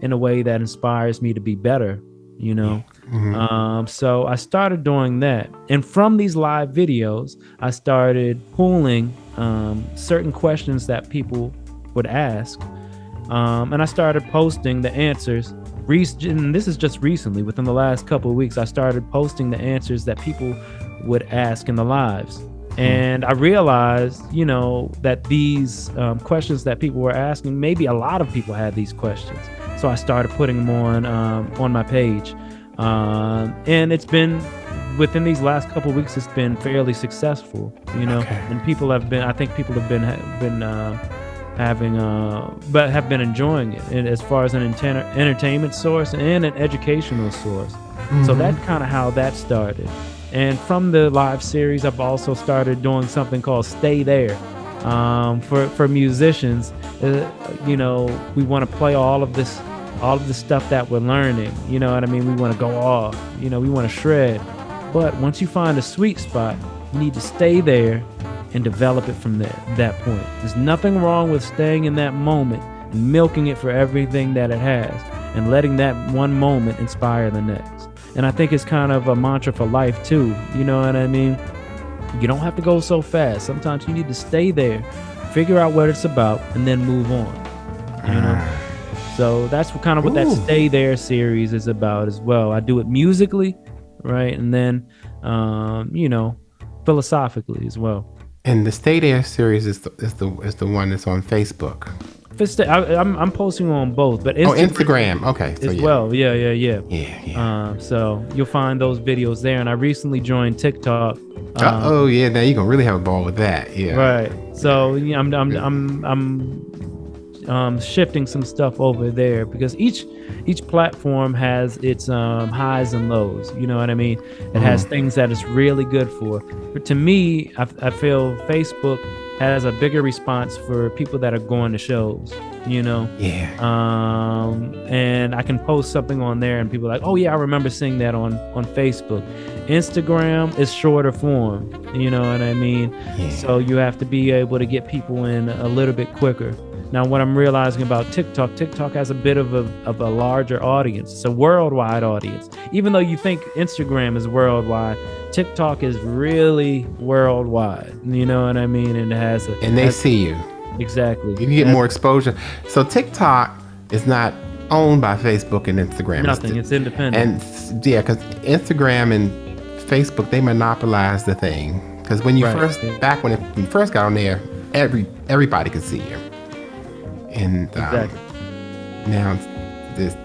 a way that inspires me to be better, you know. Mm-hmm. So I started doing that, and from these live videos, I started pulling certain questions that people would ask, and I started posting the answers. And this is just recently, within the last couple of weeks, I started posting the answers that people would ask in the lives. And I realized, you know, that these questions that people were asking, maybe a lot of people had these questions. So I started putting them on my page, and it's been within these last couple of weeks, it's been fairly successful, you know. Okay. And I think people have been but have been enjoying it, and as far as an entertainment source and an educational source. So that's kind of how that started. And from the live series, I've also started doing something called Stay There. For musicians, we want to play all of the stuff that we're learning. You know what I mean? We want to go off. We want to shred. But once you find a sweet spot, you need to stay there and develop it from that point. There's nothing wrong with staying in that moment and milking it for everything that it has and letting that one moment inspire the next. And I think it's kind of a mantra for life too. You know what I mean? You don't have to go so fast. Sometimes you need to stay there, figure out what it's about, and then move on. So that's what that Stay There series is about as well. I do it musically, right? And then, philosophically as well. And the Stay There series is the one that's on Facebook. I'm posting on both, but Instagram. Okay, so as well. Yeah. So you'll find those videos there. And I recently joined TikTok. Now you're gonna really have a ball with that. Yeah. Right. So I'm shifting some stuff over there because each platform has its highs and lows. You know what I mean? It has things that it's really good for. But to me, I feel Facebook has a bigger response for people that are going to shows. And I can post something on there and people are like, oh yeah, I remember seeing that on Facebook. Instagram is shorter form, you know what I mean? So you have to be able to get people in a little bit quicker. Now, what I'm realizing about TikTok has a bit of a larger audience. It's a worldwide audience. Even though you think Instagram is worldwide, TikTok is really worldwide. You know what I mean? And it has they see you. Exactly. You can get more exposure. So TikTok is not owned by Facebook and Instagram. Nothing. It's independent. And because Instagram and Facebook, they monopolize the thing. Because when you when you first got on there, everybody could see you. And now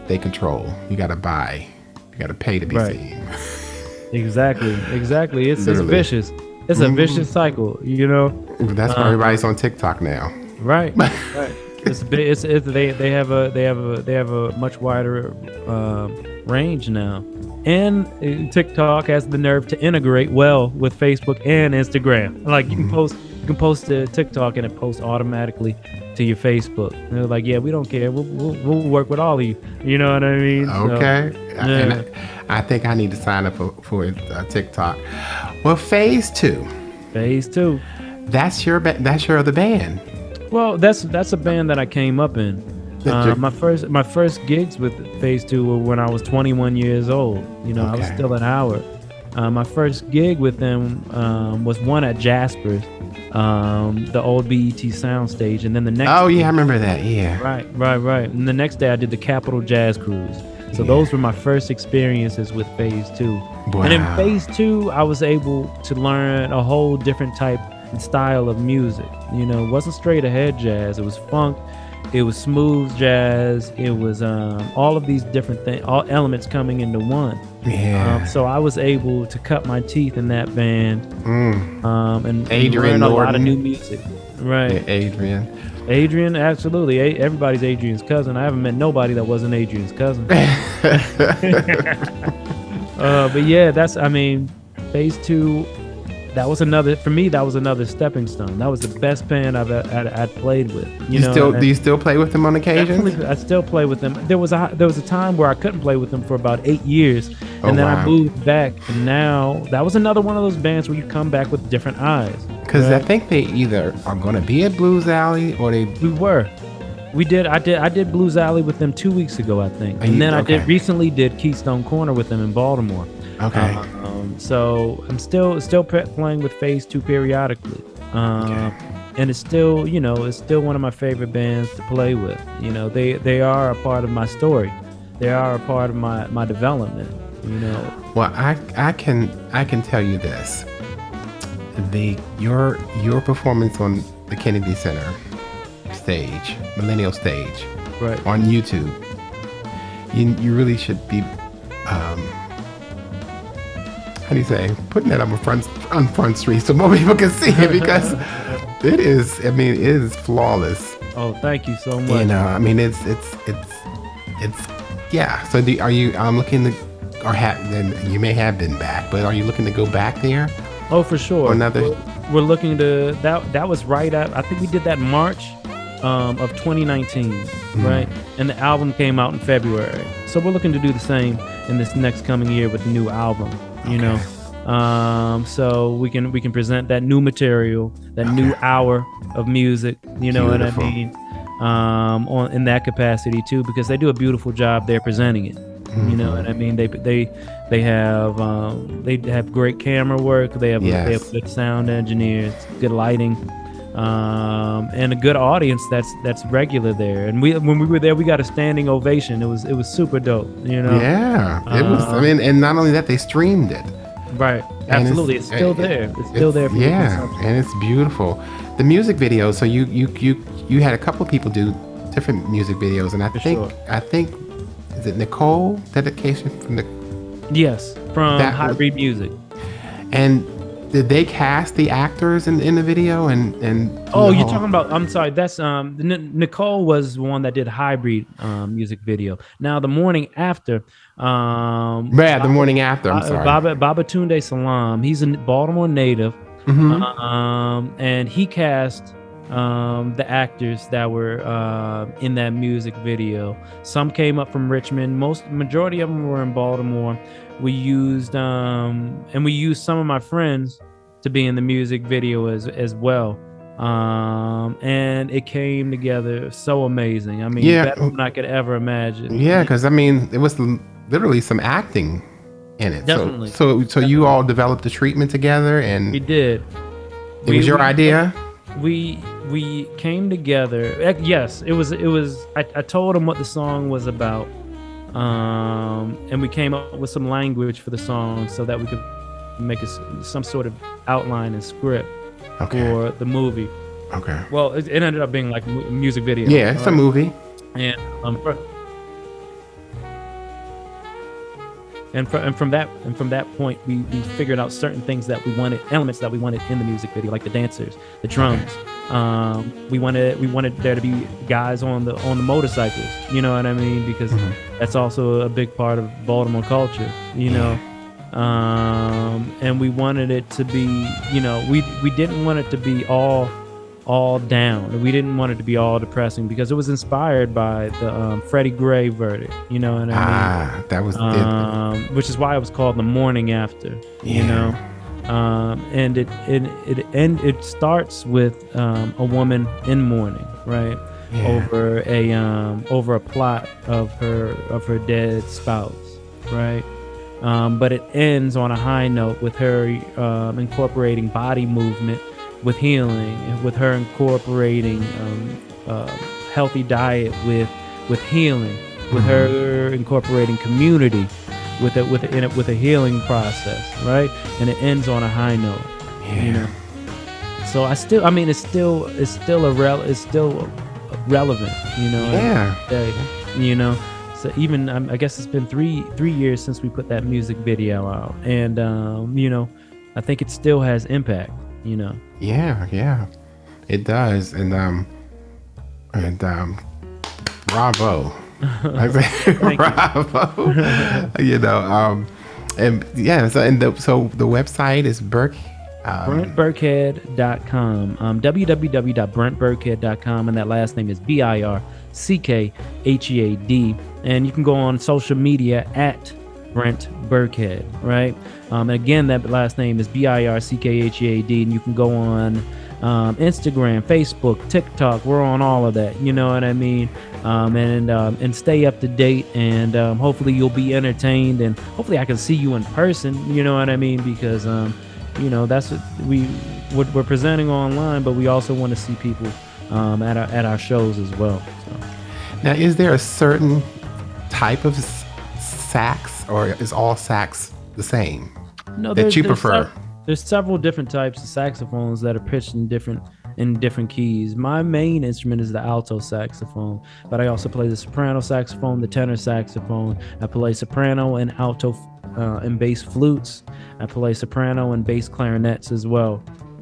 they control. You got to buy. You got to pay to be seen. Exactly. It's vicious. It's a vicious cycle, That's why everybody's on TikTok now. Right. They have a much wider range now, and TikTok has the nerve to integrate well with Facebook and Instagram. Like you can post to TikTok and it posts automatically to your Facebook. And they're like, yeah, we don't care. We'll work with all of you. You know what I mean? Okay. So, and I think I need to sign up for TikTok. Well, Phase 2. That's your other band. Well, that's a band that I came up in. My first gigs with Phase 2 were when I was 21 years old. I was still at Howard. My first gig with them was one at Jasper's, the old BET soundstage, and then the next. Oh yeah, I remember that. Yeah. Right. And the next day I did the Capitol Jazz Cruise. So those were my first experiences with Phase 2. Wow. And in Phase 2, I was able to learn a whole different type and style of music. It wasn't straight ahead jazz. It was funk. It was smooth jazz. It was all of these different things, all elements coming into one. Yeah. So I was able to cut my teeth in that band. And Adrian learn a lot of new music. Right. Yeah, Adrian, absolutely. Everybody's Adrian's cousin. I haven't met nobody that wasn't Adrian's cousin. But yeah, Phase 2. That was another stepping stone. That was the best band I'd played with. Do you still play with them on occasion? I still play with them. There was a time where I couldn't play with them for about 8 years, and then I moved back. And now that was another one of those bands where you come back with different eyes. Because I think they either are going to be at Blues Alley or they. We did. I did Blues Alley with them 2 weeks ago, I think, and then I recently did Keystone Corner with them in Baltimore. Okay. So I'm still playing with Phase 2 periodically. And it's still, it's still one of my favorite bands to play with. They are a part of my story. They are a part of my development. Well, I can tell you this. Your performance on the Kennedy Center stage, Millennial stage, right, on YouTube, you really should be how do you say, putting that on Front Street so more people can see it, because it is flawless. Oh, thank you so much. You know, I mean, it's yeah. So are you looking to, or then you may have been back, but are you looking to go back there? Oh, for sure. Or another. We're looking to that was right at, I think we did that March of 2019, right? And the album came out in February. So we're looking to do the same in this next coming year with the new album, you know. So we can present that new material, that new hour of music, you know. Beautiful. What I mean? On in that capacity too, because they do a beautiful job there presenting it. You know what I mean? They have great camera work. They have good sound engineers, good lighting, and a good audience that's regular there. And when we were there, we got a standing ovation. It was super dope. You know? Yeah, it was. I mean, and not only that, they streamed it. Right. Absolutely. It's still there. It's still there. For and it's beautiful. The music video. So you had a couple of people do different music videos, and I think. Is it Nicole? Dedication from the... Yes, from Hybrid Music. And did they cast the actors in the video? And oh, you're talking about... I'm sorry. That's Nicole was the one that did Hybrid music video. Now, the morning after... the morning after. I'm sorry. Babatunde Salam. He's a Baltimore native. And he cast... the actors that were in that music video. Some came up from Richmond. Majority of them were in Baltimore. We used some of my friends to be in the music video as well. And it came together so amazing. I mean, better than I could ever imagine. Yeah, because I mean, it was literally some acting in it. Definitely. So you all developed the treatment together, and we did. It was your idea. We came together. Yes, it was. I told him what the song was about, and we came up with some language for the song so that we could make some sort of outline and script for the movie. Okay. Well, it ended up being like a music video. Yeah, it's a movie. And from that point, we figured out certain things that we wanted, elements that we wanted in the music video, like the dancers, the drums. We wanted there to be guys on the motorcycles. You know what I mean? Because that's also a big part of Baltimore culture. You know, and we wanted it to be. You know, we didn't want it to be all down. We didn't want it to be all depressing because it was inspired by the Freddie Gray verdict. You know what I mean? That was it. Which is why it was called The Morning After. You know, and it starts with a woman in mourning, right? Over a plot of her dead spouse, right? But it ends on a high note with her incorporating body movement with healing, with her incorporating healthy diet with healing, with her incorporating community with a healing process, right? And it ends on a high note, you know. So it's still relevant, you know. You know. So even I guess it's been three years since we put that music video out, and you know, I think it still has impact. You know. Yeah, it does, and bravo, bravo. You know, and yeah, so the website is BrentBirckhead.com, www.BrentBirckhead.com, and that last name is Birckhead, and you can go on social media at Brent Birckhead, right? And again, that last name is Birckhead, and you can go on Instagram, Facebook, TikTok. We're on all of that, you know what I mean? And stay up to date, and hopefully you'll be entertained, and hopefully I can see you in person, you know what I mean? Because you know, that's what we're presenting online, but we also want to see people at our shows as well. So. Now, is there a certain type of sax, or is all sax the same? No, that you prefer? There's several different types of saxophones that are pitched in different keys. My main instrument is the alto saxophone, but I also play the soprano saxophone, the tenor saxophone. I play soprano and alto and bass flutes. I play soprano and bass clarinets as well.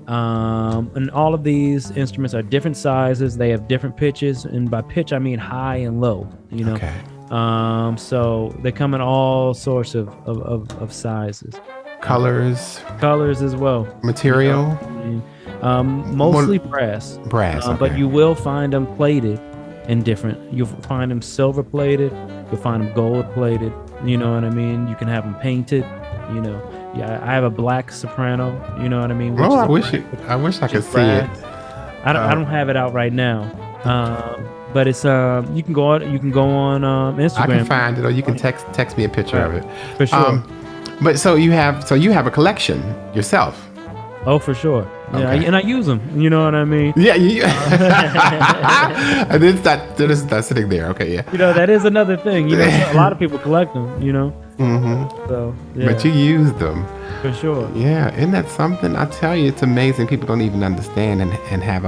And all of these instruments are different sizes. They have different pitches, and by pitch I mean high and low. Okay. So they come in all sorts of sizes, Colors as well. material. Mostly brass. Okay. But you will find them plated in different. You'll find them silver plated. You'll find them gold plated. You know what I mean? You can have them painted. Yeah, I have a black soprano. You know what I mean? I wish I could see it. I don't have it out right now. But it's you can go on Instagram. I can find it, or you can text me a picture of it. For sure. But so you have a collection yourself. Oh, for sure. Yeah, Okay. and I use them. You know what I mean? Yeah, and it's not sitting there. Okay, yeah. That is another thing. A lot of people collect them. Mm-hmm. So, yeah, But you use them. for sure. Yeah, isn't that something? I tell you, it's amazing. People don't even understand and have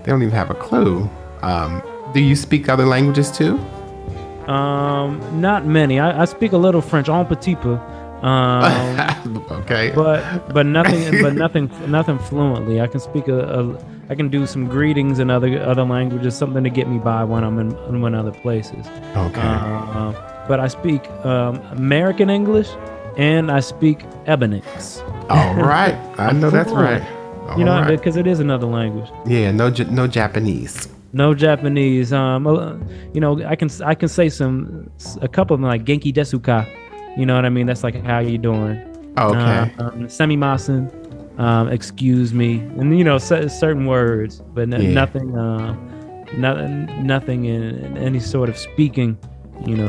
they don't even have a clue. Do you speak other languages too? Not many. I speak a little French, un petit peu. Okay. But nothing fluently. I can speak I can do some greetings in other languages, something to get me by when I'm in other places. Okay. But I speak American English and I speak Ebonics. All right. I know that's right. All right. Because it is another language. Yeah. No Japanese. No Japanese. I can say a couple of them like Genki desu ka. You know what I mean? That's like how you doing. Okay. Semimasen. Excuse me, and certain words, but nothing. Nothing in any sort of speaking,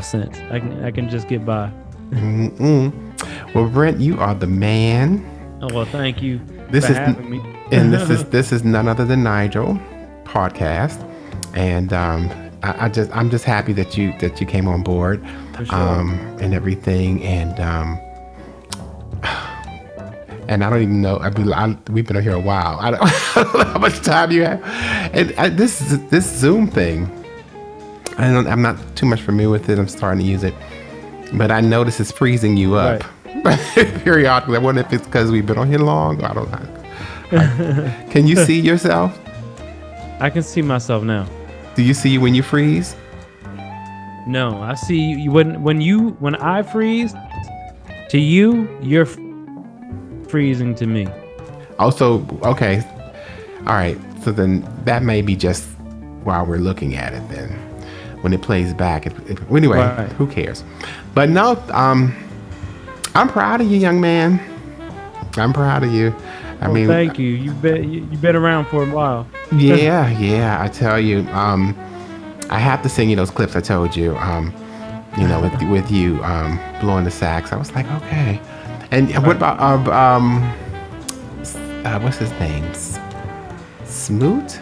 sense. I can just get by. Mm-mm. Well, Brent, you are the man. Oh, well, thank you for having me. And this is None Other Than Nigel podcast, and I'm just happy that you came on board, For sure. and everything, and I don't even know. We've been here a while. I don't know how much time you have, and this Zoom thing. I'm not too much familiar with it. I'm starting to use it, but I notice it's freezing you up periodically. I wonder if it's because we've been on here long. I don't know. Can you see yourself? I can see myself now. Do you see when you freeze? No, I see you when I freeze to you, you're freezing to me. Also, okay. All right. So then that may be just while we're looking at it then. When it plays back. Anyway, Right. Who cares? But no, I'm proud of you, young man. I'm proud of you. I mean, thank you. You've been around for a while. Yeah. I tell you, I have to sing you those clips I told you. With you blowing the sax. I was like, okay. And what about what's his name? Smoot?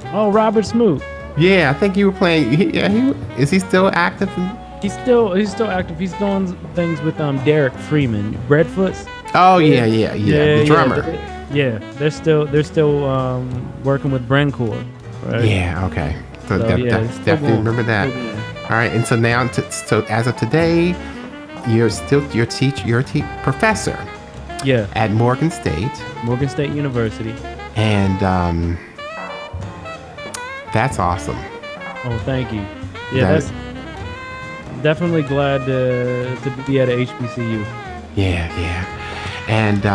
Oh, Robert Smoot. Yeah, I think you were playing. Is he still active? He's still active. He's doing things with Derek Freeman, Redfoots. Oh yeah. The drummer. They're still working with Brencore. Right? Yeah. Okay. So definitely remember that. All right. And so now, so as of today, you're still your professor. Yeah. At Morgan State University. And that's awesome. Oh, thank you. Yeah, that's definitely glad to be at a HBCU. Yeah. And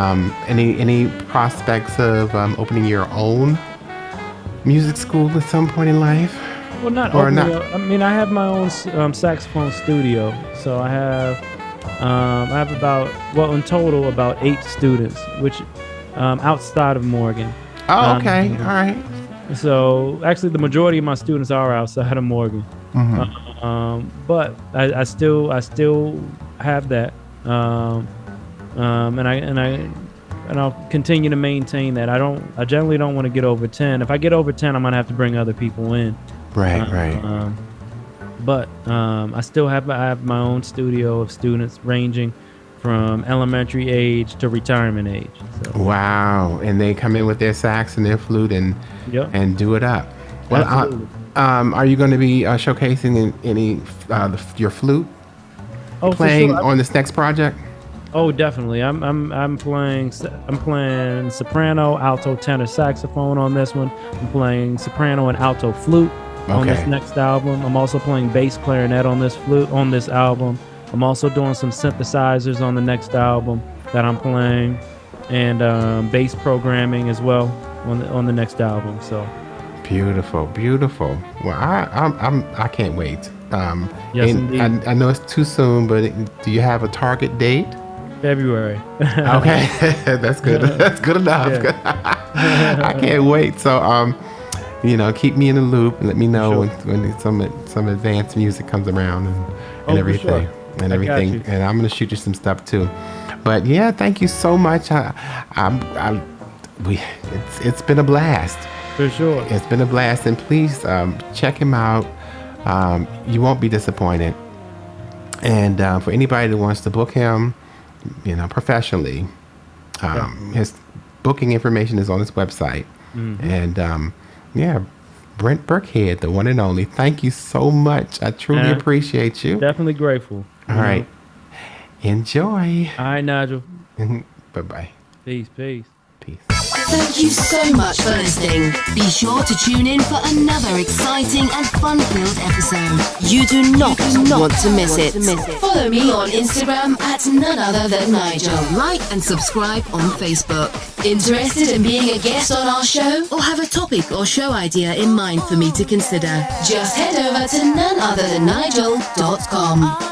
any prospects of opening your own music school at some point in life? Well, not opening up. I mean, I have my own saxophone studio, so I have in total about 8 students, which outside of Morgan. Oh, okay. All right. So actually, the majority of my students are outside of Morgan. Mm-hmm. But I still have that, and I'll continue to maintain that. I generally don't want to get over 10. If I get over 10, I'm gonna have to bring other people in. Right. But I have my own studio of students ranging from elementary age to retirement age. So. Wow. And they come in with their sax and their flute and do it up. Well, are you going to be showcasing any your flute playing on this next project? Oh, definitely. I'm playing soprano, alto, tenor, saxophone on this one. I'm playing soprano and alto flute on this next album. I'm also playing bass clarinet on this album. I'm also doing some synthesizers on the next album that I'm playing, and bass programming as well on the next album. So beautiful. Well, I can't wait. Yes, indeed. I know it's too soon, but do you have a target date? February. Okay, that's good. That's good enough. Yeah. I can't wait. So, keep me in the loop and let me know when some advanced music comes around and everything. Sure. And everything. And I'm gonna shoot you some stuff too. But yeah, thank you so much. It's been a blast. For sure. It's been a blast, and please check him out. You won't be disappointed. And for anybody that wants to book him, professionally, his booking information is on his website. And Brent Birckhead, the one and only. Thank you so much. I truly appreciate you. Definitely grateful. All right. Enjoy. All right, Nigel. Bye-bye. Peace. Thank you so much for listening. Be sure to tune in for another exciting and fun-filled episode. You do not want to miss it. Follow me on Instagram at NoneOtherThan NIGEL. Like and subscribe on Facebook. Interested in being a guest on our show? Or have a topic or show idea in mind for me to consider? Just head over to NoneOtherThanNIGEL.com.